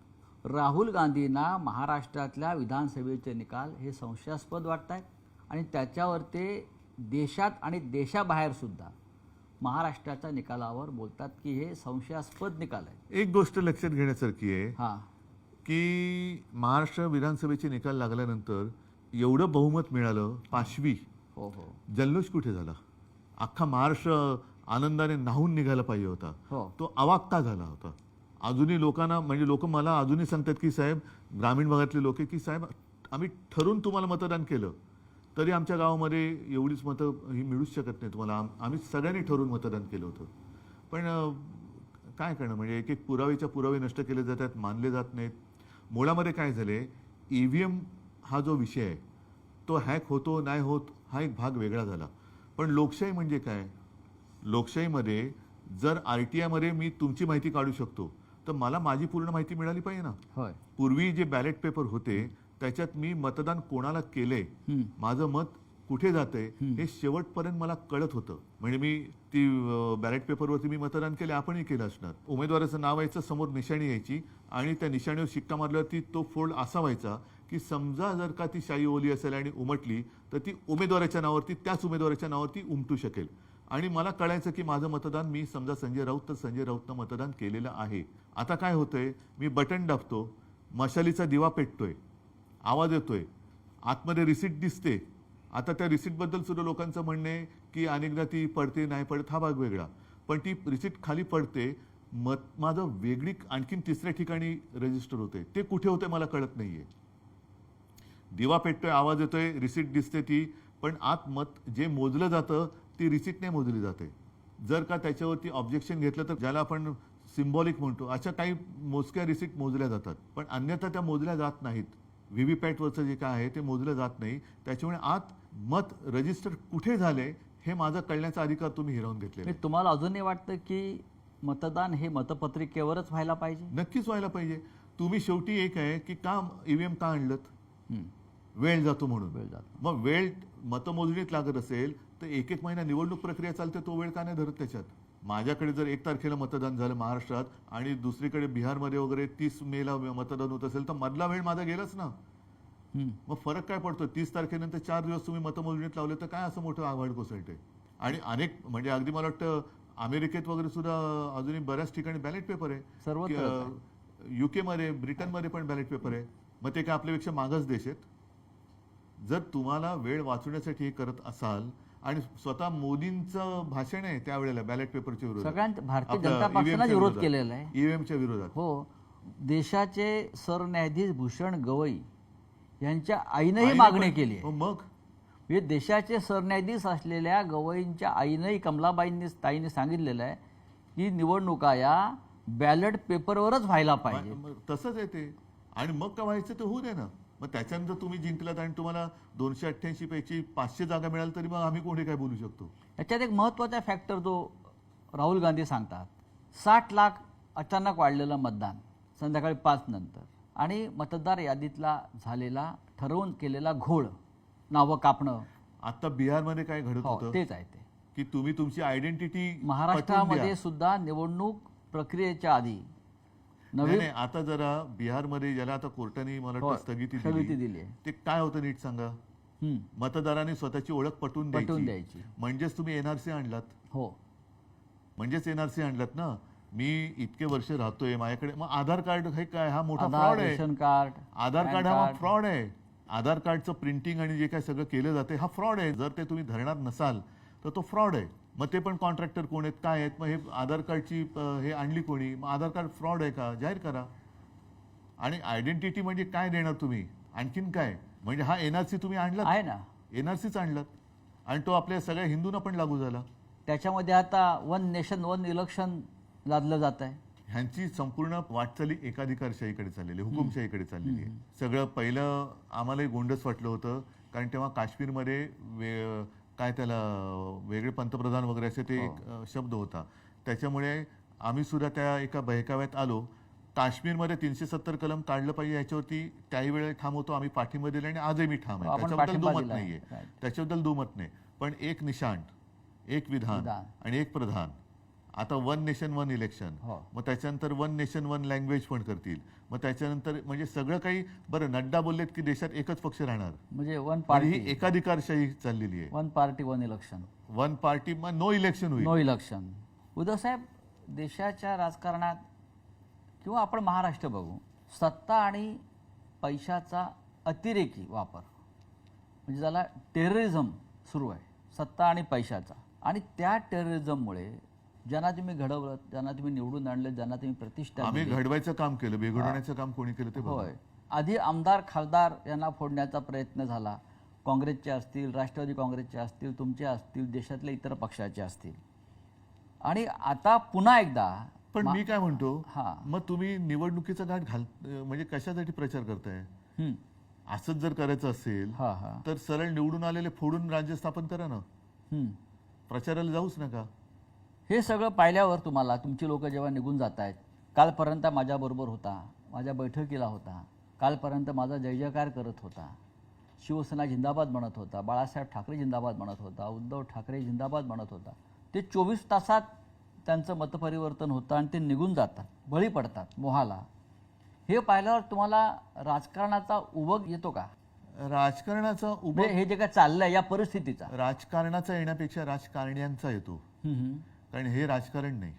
राहुल गांधींना महाराष्ट्रातल्या विधानसभेचे निकाल हे संशयास्पद वाटत आहेत आणि त्याच्यावर ते देशात आणि देशाबाहेर सुद्धा महाराष्ट्राच्या निकालावर बोलतात की हे संशयास्पद निकाल आहे. एक गोष्ट लक्षात घेण्यासारखी आहे हां की महाराष्ट्र विधानसभेचे निकाल लागल्यानंतर एवढं बहुमत मिळालं, 5वी हो हो जल्लोष कुठे झाला? अख्खा महाराष्ट्र आनंदाने न्हावून निघायला पाहिजे होता, तो अवाक का झाला होता? अजूनही लोकांना, म्हणजे लोक मला अजूनही सांगतात की साहेब, ग्रामीण भागातले लोक की साहेब आम्ही ठरून तुम्हाला मतदान केलं तरी आमच्या गावामध्ये एवढीच मतं ही मिळूच शकत नाही तुम्हाला, आम्ही सगळ्यांनी ठरवून मतदान केलं होतं. पण काय करणं, म्हणजे एक एक पुरावेच्या पुरावे नष्ट केले जातात, मानले जात नाहीत. मुळामध्ये काय झाले, EVM हा जो विषय आहे तो हॅक होतो नाही होत हा एक भाग वेगळा झाला. पण लोकशाही म्हणजे काय? लोकशाहीमध्ये जर RTI मध्ये मी तुमची माहिती काढू शकतो तर मला माझी पूर्ण माहिती मिळाली पाहिजे ना. होय. पूर्वी जे बॅलेट पेपर होते त्याच्यात मी मतदान कोणाला केलंय, माझं मत कुठे जातंय हे शेवटपर्यंत मला कळत होतं. म्हणजे मी ती बॅलेट पेपरवरती मी मतदान केले, आपणही केलं असणार. उमेदवाराचं नाव यायचं, समोर निशाणी यायची आणि त्या निशाणीवर शिक्का मारल्यावरती तो फोल्ड असा व्हायचा की समजा जर का ती शाई ओली असेल आणि उमटली तर ती उमेदवाराच्या नावावरती, त्याच उमेदवाराच्या नावावरती उमटू शकेल. आणि मला कळायचं की माझं मतदान, मी समजा संजय राऊत तर संजय राऊतनं मतदान केलेलं आहे. आता काय होतंय, मी बटन दाबतो, मशालीचा दिवा पेटतोय, आवाज येतोय, आतमध्ये रिसीट दिसते. आता त्या रिसीटबद्दल सुद्धा लोकांचं म्हणणं आहे की अनेकदा ती पडते नाही पडत हा भाग वेगळा, पण ती रिसीट खाली पडते, माझं वेगळी आणखीन तिसऱ्या ठिकाणी रजिस्टर होते, ते कुठे होते मला कळत नाहीये. दिवा पेटतोय, आवाज येतोय, रिसीट दिसते ती, पण आत मत जे मोजलं जातं ती रिसीट नाही मोजली जाते. जर का त्याच्यावरती ऑब्जेक्शन घेतलं तर ज्याला आपण सिम्बॉलिक म्हणतो अशा काही मोजक्या रिसीट मोजल्या जातात, पण अन्यथा त्या मोजल्या जात नाहीत. व्हीव्हीपॅटवरचं जे काय आहे ते मोजलं जात नाही. त्याच्यामुळे आत मत रजिस्टर कुठे झाले हे माझा कळण्याचा अधिकार तुम्ही हिरावून घेतले. तुम्हाला अजूनही वाटतं की मतदान हे मतपत्रिकेवरच व्हायला पाहिजे? नक्कीच व्हायला पाहिजे. तुम्ही शेवटी एक आहे की का ईव्हीएम का आणलं? वेळ जातो म्हणून. वेळ जातो. मग वेळ मतमोजणीत लागत असेल तर एक एक महिना निवडणूक प्रक्रिया चालते, तो वेळ का नाही धरत त्याच्यात? माझ्याकडे जर 1 तारखेला मतदान झालं महाराष्ट्रात आणि दुसरीकडे बिहारमध्ये वगैरे 30 मेला मतदान होत असेल तर मधला वेळ माझा गेलाच ना. मग फरक काय पडतो? 30 तारखेनंतर 4 दिवस तुम्ही मतमोजणीत लावले तर काय असं मोठं आव्हाड कोसळते? आणि अनेक म्हणजे अगदी मला वाटतं अमेरिकेत वगैरे सुद्धा अजूनही बऱ्याच ठिकाणी बॅलेट पेपर आहे. सर्वत्र UK मध्ये, ब्रिटनमध्ये पण बॅलेट पेपर आहे. मग ते काय आपल्यापेक्षा मागास देश आहेत? जर तुम्हाला वेळ वाचवण्यासाठी हे करत असाल आणि स्वतः मोदींचं भाषण आहे त्यावेळेला बॅलेट पेपरच्या विरोधात, सगळ्यांत भारतीय आपलं जनता पक्षानं EVM च्या विरोध विरोधात, केलेला आहे. EVM च्या विरोधात. हो, देशाचे सरन्यायाधीश भूषण गवई यांच्या आईनंही आईने मागणी पण- केली आहे. हो, मग म्हणजे देशाचे सरन्यायाधीश असलेल्या गवईंच्या आईनंही, ताईंनी सांगितलेलं आहे की निवडणुका या बॅलेट पेपरवरच व्हायला पाहिजे. मग तसंच आहे ते. आणि मग काय व्हायचं ते होऊ दे ना. मग त्याच्यानंतर तुम्ही जिंकलात आणि तुम्हाला 288 पैकी 500 जागा मिळाल तरी मग आम्ही कोणी काय बोलू शकतो? याच्यात एक महत्त्वाचा फॅक्टर जो राहुल गांधी सांगतात, 60 लाख अचानक वाढलेलं मतदान संध्याकाळी 5 नंतर आणि मतदार यादीतला झालेला ठरवून केलेला घोळ, नावं कापणं. आता बिहारमध्ये काय घडत हो, होतं तेच आहे ते. की तुम्ही तुमची आयडेंटिटी महाराष्ट्रामध्ये सुद्धा निवडणूक प्रक्रियेच्या आधी नाही, आता जरा बिहारमध्ये ज्याला आता कोर्टाने मला वाटतं स्थगिती दिली आहे. ते काय होतं नीट सांगा? मतदारांनी स्वतःची ओळख पटवून द्यायची. म्हणजेच तुम्ही एनआरसी आणलात. हो, म्हणजेच एनआरसी आणलात ना. मी इतके वर्ष राहतोय, माझ्याकडे मग आधार कार्ड हे काय? हा मोठा आधार, फ्रॉड आहे. रेशन कार्ड, आधार कार्ड हा फ्रॉड आहे. आधार कार्डचं प्रिंटिंग आणि जे काय सगळं केलं जाते हा फ्रॉड आहे. जर ते तुम्ही धरणार नसाल तर तो फ्रॉड आहे. मग ते पण कॉन्ट्रॅक्टर कोण आहेत, काय आहेत, मग हे आधार कार्डची हे आणली कोणी? मग आधार कार्ड फ्रॉड आहे का जाहीर करा. आणि आयडेंटिटी म्हणजे काय देणार तुम्ही? आणखीन काय? म्हणजे हा एनआरसी तुम्ही आणलात आहे ना. एनआरसीच आणलात आणि तो आपल्या सगळ्या हिंदूंना पण लागू झाला. त्याच्यामध्ये आता 1 नेशन 1 इलेक्शन लादलं जात आहे. ह्यांची संपूर्ण वाटचाली एकाधिकारशाहीकडे चाललेली आहे, हुकुमशाहीकडे चाललेली आहे. सगळं पहिलं आम्हालाही गोंडस वाटलं होतं कारण तेव्हा काश्मीरमध्ये काय त्याला वेगळे पंतप्रधान वगैरे असे ते एक शब्द होता. त्याच्यामुळे आम्ही सुद्धा त्या एका बहकाव्यात आलो. काश्मीरमध्ये 370 कलम काढलं पाहिजे याच्यावरती त्याही वेळेला ठाम होतो, आम्ही पाठिंबा दिला आणि आजही मी ठाम आहे. त्याच्याबद्दल दुमत नाहीये, त्याच्याबद्दल दुमत नाही. पण एक निशाण, एक विधान आणि एक प्रधान. आता 1 नेशन 1 इलेक्शन, मग त्याच्यानंतर 1 नेशन 1 लँग्वेज पण करतील. मग त्याच्यानंतर म्हणजे सगळं काही. बरं, नड्डा बोललेत की देशात एकच पक्ष राहणार, म्हणजे 1 ही पार्टी एकाधिकारशाही चाललेली आहे. 1 पार्टी 1 इलेक्शन. 1 पार्टी मग नो इलेक्शन होईल. No election. उद्धव साहेब, देशाच्या राजकारणात किंवा आपण महाराष्ट्र बघू, सत्ता आणि पैशाचा अतिरेकी वापर म्हणजे ज्याला टेररिझम सुरू आहे, सत्ता आणि पैशाचा. आणि त्या टेररिझममुळे ज्यांना तुम्ही घडवलं, ज्यांना तुम्ही निवडून आणलं, ज्यांना तुम्ही प्रतिष्ठा आम्ही घडवायचं काम केलं, बिघडवण्याचं काम कोणी केलं ते बघा. होय. आधी आमदार खासदार यांना फोडण्याचा प्रयत्न झाला. काँग्रेसचे असतील, राष्ट्रवादी काँग्रेसचे असतील, तुमचे असतील, देशातल्या इतर पक्षाचे असतील. आणि आता पुन्हा एकदा. पण मी काय म्हणतो, हा. मग तुम्ही निवडणुकीचा घाट म्हणजे कशासाठी प्रचार करताय? असंच जर करायचं असेल तर सरळ निवडून आलेले फोडून राज्य स्थापन करा ना. प्रचाराला जाऊच नका. हे सगळं पाहिल्यावर तुम्हाला तुमची लोक जेव्हा निघून जात आहेत, कालपर्यंत माझ्याबरोबर होता, माझ्या बैठकीला होता, कालपर्यंत माझा जय जयकार करत होता, शिवसेना जिंदाबाद म्हणत होता, बाळासाहेब ठाकरे जिंदाबाद म्हणत होता, उद्धव ठाकरे जिंदाबाद म्हणत होता, ते 24 तासात त्यांचं मतपरिवर्तन होतं आणि ते निघून जातात, बळी पडतात मोहाला. हे पाहिल्यावर तुम्हाला राजकारणाचा उबग येतो का? राजकारणाचा उबग, हे जे काय चाललंय या परिस्थितीचा, राजकारणाचा येण्यापेक्षा राजकारण्यांचा येतो. कारण हे राजकारण नाही,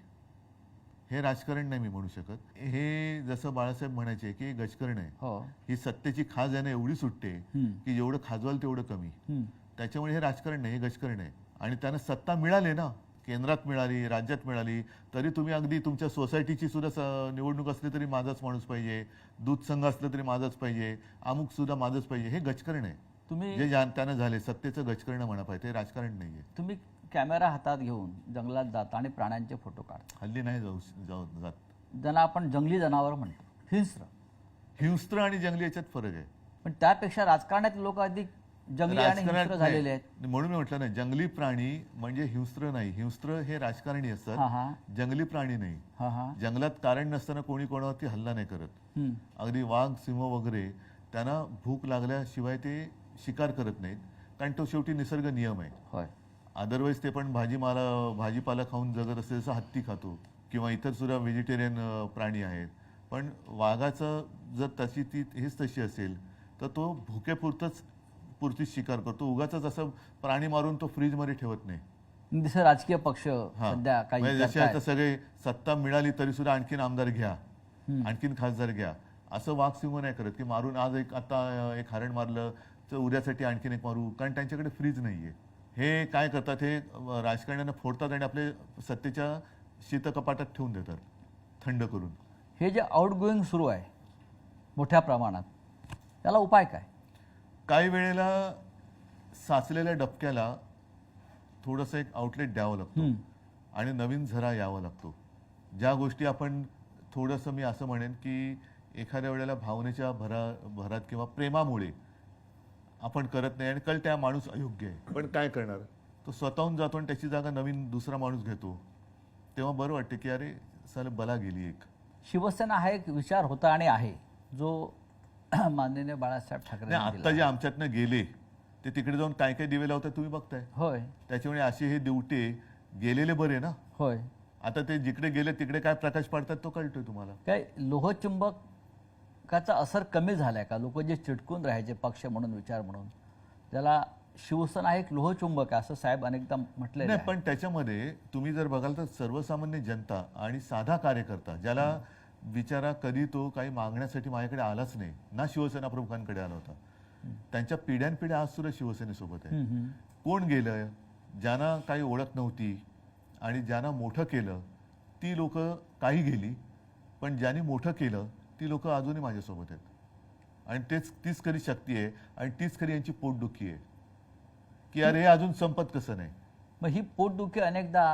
हे राजकारण नाही मी म्हणू शकत. हे जसं बाळासाहेब म्हणायचे की गजकरण आहे, ही सत्तेची खाज याने एवढी सुटते की जेवढं खाजवाल तेवढं कमी. त्याच्यामुळे हे राजकारण नाही, हे गजकरण आहे. आणि त्यांना सत्ता मिळाली ना, केंद्रात मिळाली, राज्यात मिळाली, तरी तुम्ही अगदी तुमच्या सोसायटीची सुद्धा निवडणूक असली तरी माझाच माणूस पाहिजे, दूध संघ असलं तरी माझाच पाहिजे, अमुक सुद्धा माझंच पाहिजे. हे गजकरण आहे. तुम्ही जे त्यानं झाले सत्तेचं गजकरण म्हणा पाहिजे, राजकारण नाहीये. तुम्ही कॅमेरा हातात घेऊन जंगलात जाता आणि प्राण्यांचे फोटो काढता. हल्ली नाही जात. ज्यांना आपण जंगली जनावर म्हणतो, हिंस्त्र आणि जंगली याच्यात फरक आहे. पण त्यापेक्षा राजकारणात लोक अधिक जंगली आणि राजकारणात हिंस्र झालेले आहेत. नाही. म्हणून मी म्हटलं ना, जंगली प्राणी म्हणजे हिंस्र नाही. हिंस्र हे राजकारणी हा असतात, हा जंगली प्राणी नाही. हा हा जंगलात कारण नसताना कोणी कोणावरती हल्ला नाही करत. हम्म. अगदी वाघ, सिंह वगैरे त्यांना भूक लागल्याशिवाय ते शिकार करत नाहीत, कारण तो शेवटी निसर्ग नियम आहे. होय. अदरवाईज ते पण भाजीपाला खाऊन जगत असते, जसं हत्ती खातो किंवा इतर सुद्धा व्हेजिटेरियन प्राणी आहेत. पण वाघाचं जर ती हेच तशी असेल तर तो पुरतीच शिकार करतो. उगाच असं प्राणी मारून तो फ्रीजमध्ये ठेवत नाही. जसं राजकीय पक्ष हा. सध्या काही म्हणजे जसे करतायत. आता सगळे सत्ता मिळाली तरी सुद्धा आणखीन आमदार घ्या, आणखीन खासदार घ्या, असं वाघ सिंह नाही करत की मारून आज आता एक हरण मारलं तर उद्यासाठी आणखीन एक मारू, कारण त्यांच्याकडे फ्रीज नाहीये. हे काय करतात, हे राजकारण्यांना फोडतात आणि आपले सत्तेच्या शीतकपाटात ठेवून देतात थंड करून. हे जे आउट गोईंग सुरू आहे मोठ्या प्रमाणात, त्याला उपाय काय? काही वेळेला साचलेल्या डबक्याला थोडंसं एक आउटलेट द्यावं लागतं आणि नवीन झरा यावा लागतो. ज्या गोष्टी आपण थोडंसं, मी असं म्हणेन की एखाद्या वेळेला भावनेच्या भरात किंवा प्रेमामुळे आपण करत नाही आणि कळतं हा माणूस अयोग्य आहे, पण काय करणार, तो स्वतःहून जातो आणि त्याची जागा नवीन दुसरा माणूस घेतो. तेव्हा बरं वाटतं की अरे साले बला गेली एक. शिवसेना हा एक विचार होता आणि आहे जो माननीय बाळासाहेब ठाकरे नाही, आत्ता जे आमच्यातनं गेले ते तिकडे जाऊन काय काय दिवे लावतात तुम्ही बघताय. होय त्याच्यामुळे असे हे दिवटे गेलेले बरे ना. होय. आता ते जिकडे गेले तिकडे काय प्रकाश पडतात तो कळतोय तुम्हाला. काय लोहचुंबकाचा असर कमी झालाय का? लोक जे चिटकून राहायचे पक्ष म्हणून, विचार म्हणून, ज्याला शिवसेना एक लोहचुंबक आहे असं साहेब अनेकदा म्हटलेलं नाही, आहे. पण त्याच्यामध्ये तुम्ही जर बघाल तर सर्वसामान्य जनता आणि साधा कार्यकर्ता, ज्याला बिचारा कधी तो काही मागण्यासाठी माझ्याकडे आलाच नाही ना, शिवसेना प्रमुखांकडे आला होता, त्यांच्या पिढ्यानपिढ्या आज सुद्धा शिवसेनेसोबत आहे. कोण गेलं, ज्यांना काही ओळख नव्हती आणि ज्यांना मोठं केलं ती लोक काही गेली, पण ज्यांनी मोठं केलं ती लोक अजूनही माझ्यासोबत आहेत. आणि तीच खरी शक्ती आहे आणि तीच खरी यांची पोटदुखी आहे की अरे हे अजून संपत कसं नाही. मग ही पोटदुखी अनेकदा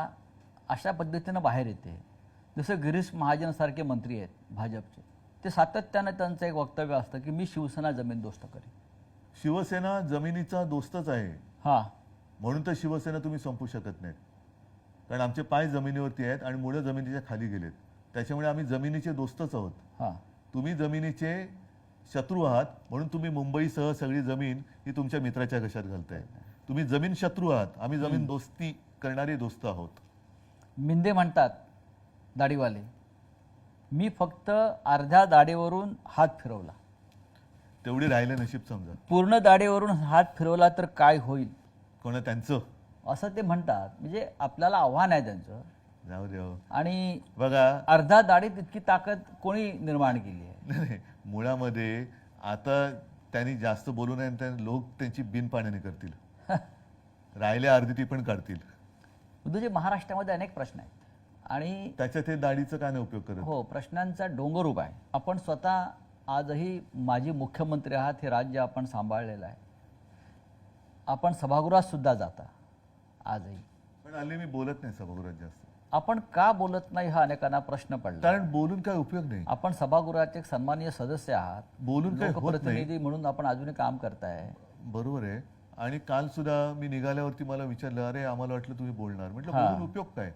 अशा पद्धतीनं बाहेर येते. जसं गिरीश महाजनसारखे मंत्री आहेत भाजपचे, ते सातत्यानं त्यांचं एक वक्तव्य असतं की मी शिवसेना जमीनदोस्त करेन. शिवसेना जमिनीचा दोस्तच आहे, हा, म्हणून तर शिवसेना तुम्ही संपू शकत नाहीत. कारण आमचे पाय जमिनीवरती आहेत आणि मुळे जमिनीच्या खाली गेलेत, त्याच्यामुळे आम्ही जमिनीचे दोस्तच आहोत. हा, तुम्ही जमिनीचे शत्रू आहात, म्हणून तुम्ही मुंबईसह सगळी जमीन ही तुमच्या मित्राच्या घशात घालताय. तुम्ही जमीन शत्रू आहात, आम्ही जमीन दोस्ती करणारे दोस्त आहोत. मिंदे म्हणतात दाढीवाले, मी फक्त अर्ध्या दाढीवरून हात फिरवला, तेवढे राहिले नशीब समजा. पूर्ण दाढीवरून हात फिरवला तर काय होईल, कोणा त्यांचं असं ते म्हणतात. म्हणजे आपल्याला आव्हान आहे त्यांचं. जाऊ दे हो. आणि बघा, अर्धा दाढीत इतकी ताकद कोणी निर्माण केली आहे? नाही, मुळामध्ये आता त्यांनी जास्त बोलू नये, आणि लोक त्यांची बिनपाण्याने करतील. राहिले अर्धी ती पण काढतील. उद्धवजी, महाराष्ट्रामध्ये अनेक प्रश्न आहेत आणि त्याच्यात हे दाढीचं काय नाही उपयोग करत. हो, प्रश्नांचा डोंगर उभा आहे. आपण स्वतः आजही माजी मुख्यमंत्री आहात, हे राज्य आपण सांभाळलेलं आहे. आपण सभागृहात सुद्धा जाता आजही, पण हल्ली मी बोलत नाही सभागृहात जास्त. आपण का बोलत नाही हा अनेकांना प्रश्न पडला. कारण बोलून काय उपयोग नाही. आपण सभागृहाचे एक सन्माननीय सदस्य आहात, बोलून काय होत नाही. लोकप्रतिनिधी म्हणून आपण अजूनही काम करताय. बरोबर आहे. आणि काल सुद्धा मी निघाल्यावरती मला विचारलं, अरे आम्हाला वाटलं तुम्ही बोलणार. म्हटलं हा. बोलून उपयोग काय.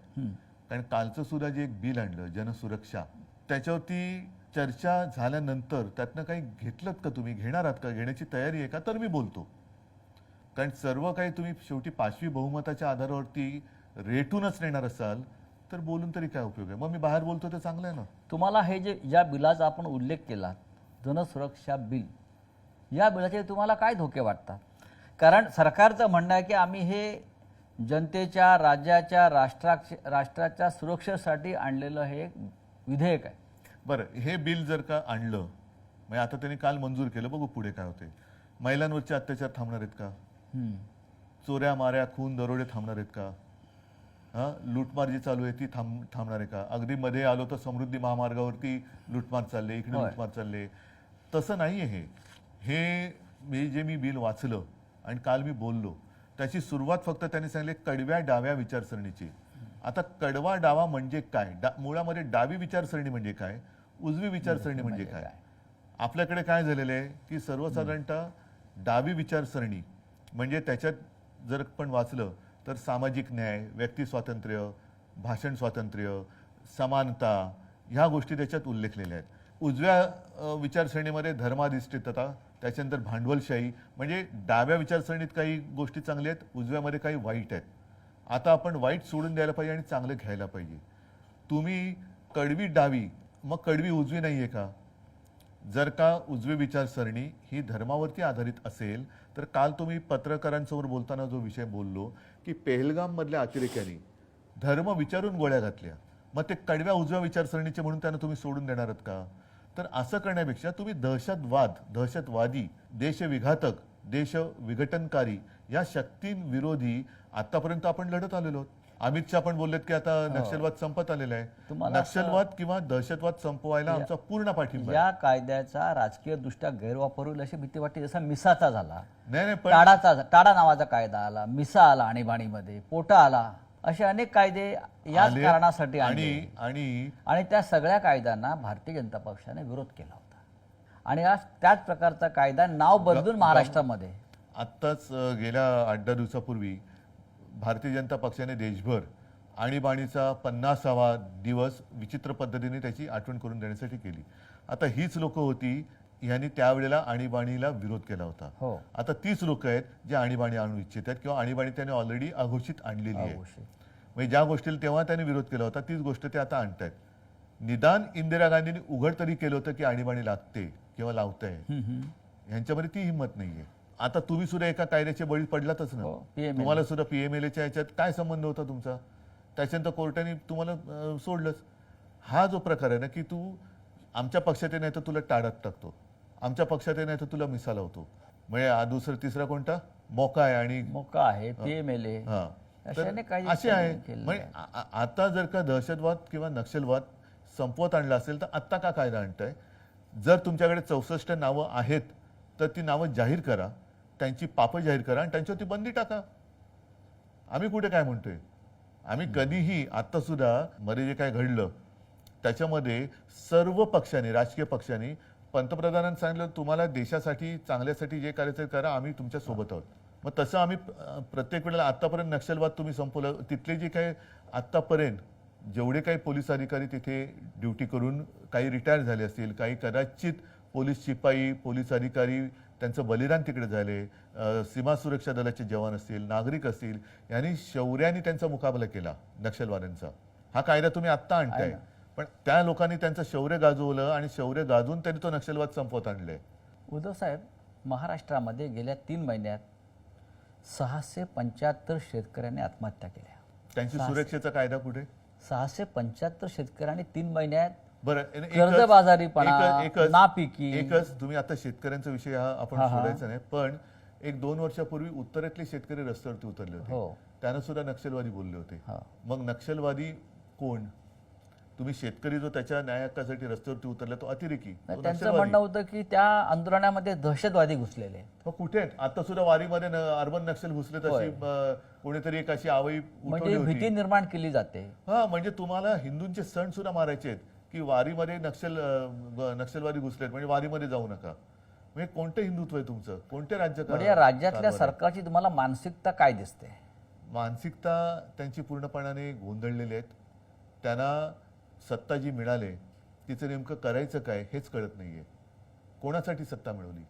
कारण कालचं सुद्धा जे एक बिल आणलं जनसुरक्षा, त्याच्यावरती चर्चा झाल्यानंतर त्यातनं काही घेतलं का, तुम्ही घेणार आहात का, घेण्याची तयारी आहे का, तर मी बोलतो. कारण सर्व काही तुम्ही शेवटी 5वी बहुमताच्या आधारावरती रेटूनच नेणार असाल तर बोलून तरी काय उपयोग आहे. मग मी बाहेर बोलतो ते चांगलं आहे ना. तुम्हाला हे जे ज्या बिलाचा आपण उल्लेख केला, जनसुरक्षा बिल, या बिलाचे तुम्हाला काय धोके वाटतात? कारण सरकारचं म्हणणं आहे की आम्ही हे जनतेच्या, राज्याच्या, राष्ट्राच्या सुरक्षेसाठी आणलेलं हे एक विधेयक आहे. बरं, हे बिल जर का आणलं, म्हणजे आता त्यांनी काल मंजूर केलं, बघू पुढे काय होते. महिलांवरचे अत्याचार थांबणार आहेत का? चोऱ्या माऱ्या, खून, दरोडे थांबणार आहेत का? लूटमार जी चालू आहे ती थांबणार आहे का? अगदी मध्ये आलो तर समृद्धी महामार्गावरती लूटमार चालले, इकडे लूटमार चालले. तसं नाही आहे हे. मी बिल वाचलं आणि काल मी बोललो, त्याची सुरुवात फक्त त्यांनी सांगितले कडव्या डाव्या विचारसरणीची. आता कडवा डावा म्हणजे काय? मुळामध्ये डावी विचारसरणी म्हणजे काय, उजवी विचारसरणी म्हणजे काय? आपल्याकडे काय झालेलं आहे की सर्वसाधारणतः डावी विचारसरणी म्हणजे त्याच्यात जर पण वाचलं तर सामाजिक न्याय, व्यक्ती स्वातंत्र्य, भाषण स्वातंत्र्य, समानता ह्या गोष्टी त्याच्यात उल्लेखलेल्या आहेत. उजव्या विचारसरणीमध्ये धर्माधिष्ठितता, त्याच्यानंतर भांडवलशाही, म्हणजे डाव्या विचारसरणीत काही गोष्टी चांगल्या आहेत, उजव्यामध्ये काही वाईट आहेत. आता आपण वाईट सोडून द्यायला पाहिजे आणि चांगलं घ्यायला पाहिजे. तुम्ही कडवी डावी मग कडवी उजवी नाही आहे का? जर का उजवी विचारसरणी ही धर्मावरती आधारित असेल तर काल तुम्ही पत्रकारांसमोर बोलताना जो विषय बोललो की पेहलगाममधल्या अतिरेक्यांनी धर्म विचारून गोळ्या घातल्या, मग ते कडव्या उजव्या विचारसरणीचे म्हणून त्यांना तुम्ही सोडून देणार आहात का? तर असं करण्यापेक्षा तुम्ही दहशतवाद, दहशतवादी, देशविघातक, देश विघटनकारी या शक्तींविरोधी आतापर्यंत आपण लढत आलेलो आहोत. अमित शहा पण बोललेत की आता नक्षलवाद संपत आलेला आहे. तुम्हाला नक्षलवाद किंवा दहशतवाद संपवायला आमचा पूर्ण पाठिंबा आहे. या कायद्याचा राजकीय दृष्ट्या गैरवापर होईल अशी भीती वाटते. जसा मिसाचा झाला, नाही पण टाडा नावाचा कायदा आला, मिसा आला आणीबाणीमध्ये, पोटा आला, असे अनेक कायदे याच आले कारणासाठी आणि आणले. आणि आणि त्या सगळ्या कायद्यांना भारतीय जनता पक्षाने विरोध केला होता. आणि आज त्याच प्रकारचा कायदा नाव बदलून महाराष्ट्रामध्ये आत्ताच गेल्या 8-10 दिवसापूर्वी भारतीय जनता पक्षाने देशभर आणीबाणीचा 50वा दिवस विचित्र पद्धतीने त्याची आठवण करून देण्यासाठी केली. आता हीच लोक होती यांनी त्यावेळेला आणीबाणीला विरोध केला होता. हो, आता तीच लोक आहेत जे आणीबाणी आणू इच्छित आहेत किंवा आणीबाणी त्याने ऑलरेडी अघोषित आणलेली आहे. म्हणजे ज्या गोष्टीला तेव्हा त्यांनी विरोध केला होता तीच गोष्ट ते आता आणतायत. निदान इंदिरा गांधींनी उघड तरी केलं होतं की आणीबाणी लागते किंवा लावताय, ह्यांच्यामध्ये ती हिंमत नाहीये. आता तुम्ही सुद्धा एका कायद्याचे बळी पडलातच ना. PMLA. तुम्हाला सुद्धा PMLAच्या ह्याच्यात काय संबंध होता तुमचा? त्याच्यानंतर कोर्टाने तुम्हाला सोडलंच. हा जो प्रकार आहे ना की तू आमच्या पक्षात नाही तर तुला टाळत टाकतो, आमच्या पक्षात नाही तर तुला मिसा लावतो, म्हणजे दुसरा तिसरा कोणता मोका आहे आणि मोका आहे, PMLA, हा अशाने काही असे आहे. केलेलं म्हणजे आता जर का दहशतवाद किंवा नक्षलवाद संपवत आणला असेल तर आत्ता का कायदा आणताय? जर तुमच्याकडे 64 नावं आहेत तर ती नावं जाहीर करा, त्यांची पापं जाहीर करा आणि त्यांच्यावरती बंदी टाका. आम्ही कुठे काय म्हणतोय? आम्ही कधीही आता सुद्धा मध्ये जे काय घडलं त्याच्यामध्ये सर्व पक्षांनी, राजकीय पक्षांनी पंतप्रधानांनी सांगितलं तुम्हाला देशासाठी चांगल्यासाठी जे करायचं करा, आम्ही तुमच्या सोबत आहोत. मग तसं आम्ही प्रत्येक वेळेला आतापर्यंत नक्षलवाद तुम्ही संपवलं, तिथले जे काही आतापर्यंत जेवढे काही पोलीस अधिकारी तिथे ड्युटी करून काही रिटायर झाले असतील, काही कदाचित पोलीस शिपाई, पोलीस अधिकारी त्यांचं बलिदान तिकडे झाले, सीमा सुरक्षा दलाचे जवान असतील, नागरिक असतील, यांनी शौर्याने त्यांचा मुकाबला केला नक्षलवाद्यांचा. हा कायदा तुम्ही आत्ता आणताय, पण त्या लोकांनी त्यांचं शौर्य गाजवलं आणि शौर्य गाजवून त्यांनी तो नक्षलवाद संपवत आणले. उद्धव साहेब, महाराष्ट्रामध्ये गेल्या 3 महिन्यात 675 शेतकऱ्यांनी आत्महत्या केल्या. त्यांची सुरक्षेचा कायदा कुठे? 675 शेतकऱ्यांनी 3 महिन्यात बरं, कर्जबाजारीपणा, नापिकी. एकच तुम्ही आता शेतकऱ्यांचा विषय हा आपण सोडायचा नाही, पण 1-2 वर्षापूर्वी उत्तरेतले शेतकरी रस्त्यावरती उतरले होते, त्यांना सुद्धा नक्षलवादी बोलले होते. मग नक्षलवादी कोण? तुम्ही शेतकरी जो त्याच्या न्याय हक्कासाठी रस्त्यावरती उतरला तो अतिरेकी. त्यांचं म्हणणं होतं की त्या आंदोलनामध्ये दहशतवादी घुसलेले. मग कुठे आहेत? आता सुद्धा वारीमध्ये अर्बन नक्षल घुसले, तशी कोणीतरी एक अशी आवई म्हणजे भीती निर्माण केली जाते. हा, म्हणजे तुम्हाला हिंदूंचे सण सुद्धा मारायचे आहेत की वारीमध्ये नक्षलवादी घुसलेत म्हणजे वारीमध्ये जाऊ नका. म्हणजे कोणतं हिंदुत्व आहे तुमचं? कोणत्या म्हणजे राज्यातल्या सरकारची तुम्हाला मानसिकता काय दिसते? मानसिकता त्यांची पूर्णपणाने गोंधळलेली आहेत. त्यांना सत्ता जी मिळाली तिचं नेमकं करायचं काय हेच कळत नाहीये. कोणासाठी सत्ता मिळवली?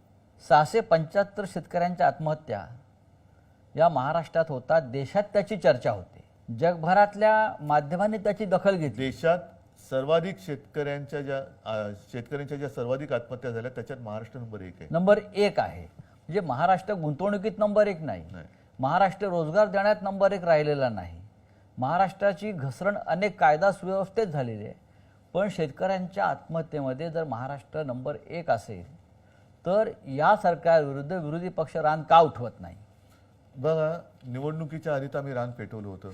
675 शेतकऱ्यांच्या आत्महत्या या महाराष्ट्रात होतात, देशात त्याची चर्चा होते, जगभरातल्या माध्यमांनी त्याची दखल घेतली. देशात सर्वाधिक शेतकऱ्यांच्या ज्या सर्वाधिक आत्महत्या झाल्या त्याच्यात महाराष्ट्र नंबर 1 आहे. नंबर 1 आहे. म्हणजे महाराष्ट्र गुंतवणुकीत नंबर 1 नाही, महाराष्ट्र रोजगार देण्यात नंबर 1 राहिलेला नाही. महाराष्ट्राची घसरण अनेक कायदा सुव्यवस्थेत झालेली आहे, पण शेतकऱ्यांच्या आत्महत्येमध्ये जर महाराष्ट्र नंबर 1 असेल तर या सरकारविरुद्ध विरोधी पक्ष रान का उठवत नाही? बघा, निवडणुकीच्या आधी तर आम्ही रान पेटवलं होतं,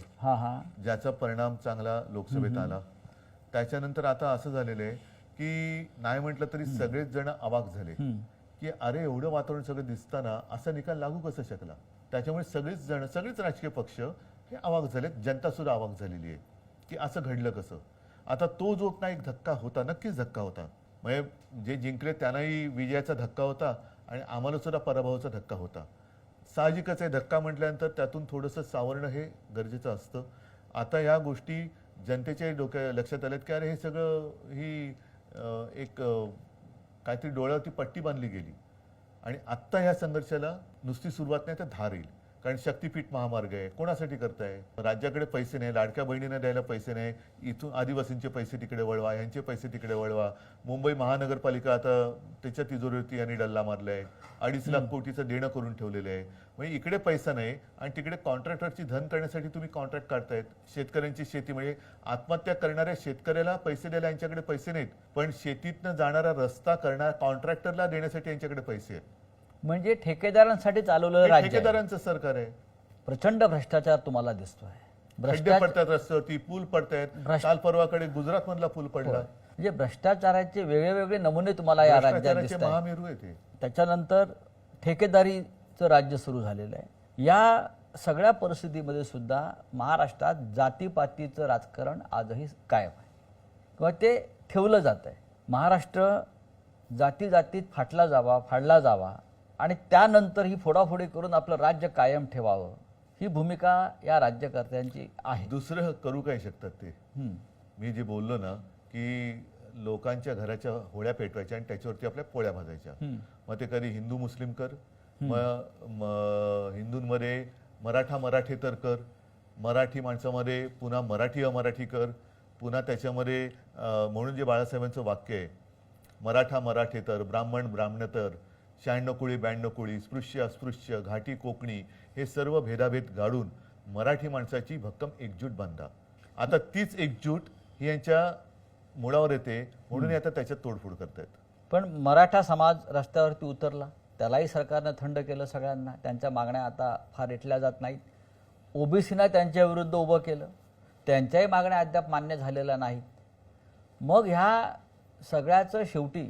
ज्याचा परिणाम चांगला लोकसभेत आला. त्याच्यानंतर आता असं झालेलं आहे की नाही म्हटलं तरी सगळेच जण अवाक झाले की अरे एवढं वातावरण सगळं दिसताना असा निकाल लागू कसा शकला. त्याच्यामुळे सगळेच राजकीय पक्ष हे अवाक झालेत, जनता सुद्धा अवाक झालेली आहे की असं घडलं कसं. आता तो जो एक धक्का होता, नक्कीच धक्का होता. म्हणजे जे जिंकले त्यांनाही विजयाचा धक्का होता आणि आम्हाला सुद्धा पराभवाचा धक्का होता. साहजिकच आहे, धक्का म्हटल्यानंतर त्यातून थोडंसं सावरणं हे गरजेचं असतं. आता या गोष्टी जनतेच्या डोक्या लक्षात आल्यात की अरे हे सगळं ही एक काहीतरी डोळ्यावरती पट्टी बांधली गेली आणि आत्ता ह्या संघर्षाला नुसती सुरुवात नाही तर धार येईल. कारण शक्तीपीठ महामार्ग आहे, कोणासाठी करताय? राज्याकडे पैसे नाही, लाडक्या बहिणींना द्यायला पैसे नाही, इथून आदिवासींचे पैसे तिकडे वळवा, ह्यांचे पैसे तिकडे वळवा. मुंबई महानगरपालिका आता त्याच्या तिजोरीवरती यांनी डल्ला मारलाय, 2.5 लाख कोटीचं देणं करून ठेवलेलं आहे. म्हणजे इकडे पैसा नाही आणि तिकडे कॉन्ट्रॅक्टरची धन करण्यासाठी तुम्ही कॉन्ट्रॅक्ट काढतायत. शेतकऱ्यांची शेती म्हणजे आत्महत्या करणाऱ्या शेतकऱ्याला पैसे द्यायला यांच्याकडे पैसे नाहीत, पण शेतीतनं जाणारा रस्ता करणाऱ्या कॉन्ट्रॅक्टरला देण्यासाठी यांच्याकडे पैसे आहेत. म्हणजे ठेकेदारांसाठी चालवलेलं हे राज्य आहे. ठेकेदारांचं सरकार आहे. प्रचंड भ्रष्टाचार तुम्हाला दिसतोय. खड्डे पडतात रस्त्यावरती, पूल पडतायत. काल परवाकडे गुजरात मधला पूल पडला. म्हणजे भ्रष्टाचाराचे वेगळे नमुने तुम्हाला या राज्यात भ्रष्टाचाराचे दिसतात. महामेरू आहे ते. त्याच्यानंतर ठेकेदारीचं राज्य सुरू झालेलं आहे. या सगळ्या परिस्थितीमध्ये सुद्धा महाराष्ट्रात जातीपातीचं राजकारण आजही कायम आहे किंवा ते ठेवलं जात आहे. महाराष्ट्र जातीत फाडला जावा आणि त्यानंतर ही फोडाफोडी करून आपलं राज्य कायम ठेवावं, ही भूमिका या राज्यकर्त्यांची आहे. दुसरं करू काय शकतात ते? मी जे बोललो ना की लोकांच्या घराच्या होळ्या पेटवायच्या आणि त्याच्यावरती आपल्या पोळ्या भाजायच्या. मग ते कधी हिंदू मुस्लिम कर, मग हिंदूंमध्ये मराठेतर कर, मराठी माणसामध्ये पुन्हा मराठी अमराठी कर, पुन्हा त्याच्यामध्ये म्हणून जे बाळासाहेबांचं वाक्य आहे, मराठेतर, ब्राह्मणेतर, 96 कुळी 92 कुळी, स्पृश्य अस्पृश्य, घाटी कोकणी, हे सर्व भेदाभेद गाडून मराठी माणसाची भक्कम एकजूट बांधा. आता तीच एकजूट ही यांच्या मुळावर येते म्हणून आता त्याच्यात तोडफोड करतायत. पण मराठा समाज रस्त्यावरती उतरला, त्यालाही सरकारनं थंड केलं सगळ्यांना. त्यांच्या मागण्या आता फार ऐकल्या जात नाहीत. ओबीसीना त्यांच्या विरुद्ध उभं केलं, त्यांच्याही मागण्या अद्याप मान्य झालेल्या नाहीत. मग ह्या सगळ्याचं शेवटी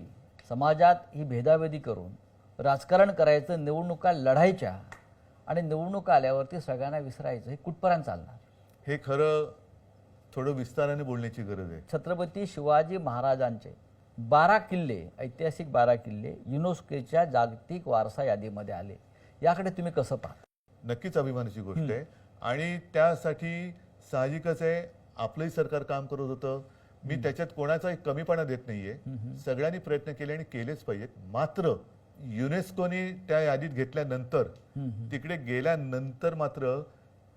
समाजात ही भेदाभेदी करून राजकारण करायचं, निवडणुका लढायच्या आणि निवडणुका आल्यावरती सगळ्यांना विसरायचं, हे कुठपर्यंत चालणार? हे खरं थोडं विस्ताराने बोलण्याची गरज आहे. छत्रपती शिवाजी महाराजांचे 12 किल्ले, ऐतिहासिक 12 किल्ले युनेस्कोच्या जागतिक वारसा यादीमध्ये आले. याकडे तुम्ही कसं पाहता? नक्कीच अभिमानाची गोष्ट आहे आणि त्यासाठी साहजिकच आहे आपलंही सरकार काम करत होतं. मी त्याच्यात कोणाचाही कमीपणा देत नाहीये. सगळ्यांनी प्रयत्न केले आणि केलेच पाहिजेत. मात्र युनेस्कोने त्या यादीत घेतल्यानंतर, तिकडे गेल्यानंतर मात्र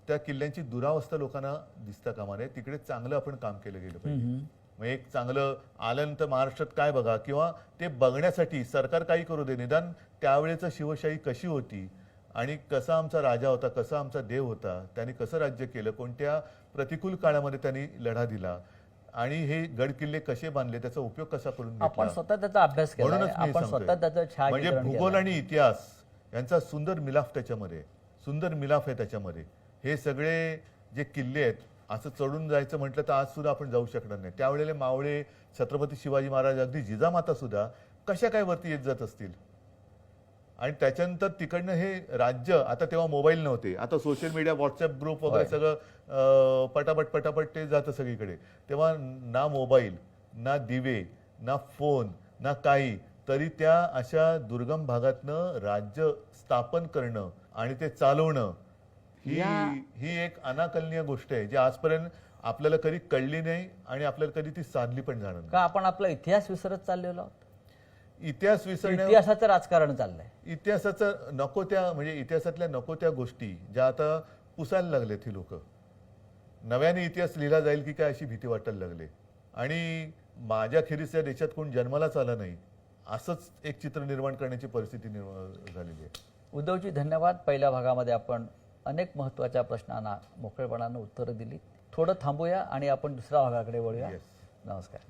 त्या किल्ल्यांची दुरावस्था लोकांना दिसता कामा नये. तिकडे चांगलं आपण काम केलं गेलं पाहिजे. मग एक चांगलं आल्यानंतर महाराष्ट्रात काय बघा, किंवा ते बघण्यासाठी सरकार काही करू दे, निदान त्यावेळेचं शिवशाही कशी होती आणि कसा आमचा राजा होता, कसा आमचा देव होता, त्यांनी कसं राज्य केलं, कोणत्या प्रतिकूल काळामध्ये त्यांनी लढा दिला आणि हे गड किल्ले कसे बांधले, त्याचा उपयोग कसा करून घेतला. आपण स्वतः त्याचा अभ्यास केला, म्हणूनच मी आपण स्वतः त्याचं सांगतोय. छायाचित्रण म्हणजे भूगोल केलं. आणि इतिहास यांचा सुंदर मिलाफ त्याच्यामध्ये, सुंदर मिलाफ आहे त्याच्यामध्ये. हे सगळे जे किल्ले आहेत, असं चढून जायचं म्हटलं तर आज सुद्धा आपण जाऊ शकणार नाही. त्यावेळेला मावळे, छत्रपती शिवाजी महाराज, अगदी जिजामाता सुद्धा कशा काय वरती येत जात असतील. आणि त्याच्यानंतर तिकडनं हे राज्य, आता तेव्हा मोबाईल नव्हते, आता सोशल मीडिया, व्हॉट्सअप ग्रुप वगैरे सगळं पटापट ते जातं सगळीकडे. तेव्हा ना मोबाईल, ना दिवे, ना फोन, ना काही, तरी त्या अशा दुर्गम भागातनं राज्य स्थापन करणं आणि ते चालवणं ही एक अनाकलनीय गोष्ट आहे, जी आजपर्यंत आपल्याला कधी कळली नाही आणि आपल्याला कधी ती साधली पण जाणार नाही. का आपण आपला इतिहास विसरत चाललेलो आहोत? इतिहास विसरण्या, इतिहासाचं राजकारण चाललंय. इतिहासाचं नको त्या, म्हणजे इतिहासातल्या नको त्या गोष्टी ज्या आता पुसायला लागलेत ही लोक. नव्याने इतिहास लिहिला जाईल की काय अशी भीती वाटायला लागले. आणि माझ्या खेरीस या देशात कोण जन्मालाच आला नाही असंच एक चित्र निर्माण करण्याची परिस्थिती निर्माण झालेली आहे. उद्धवजी धन्यवाद. पहिल्या भागामध्ये आपण अनेक महत्त्वाच्या प्रश्नांना मोकळेपणानं उत्तरं दिली. थोडं थांबूया आणि आपण दुसऱ्या भागाकडे वळूया. Yes. नमस्कार.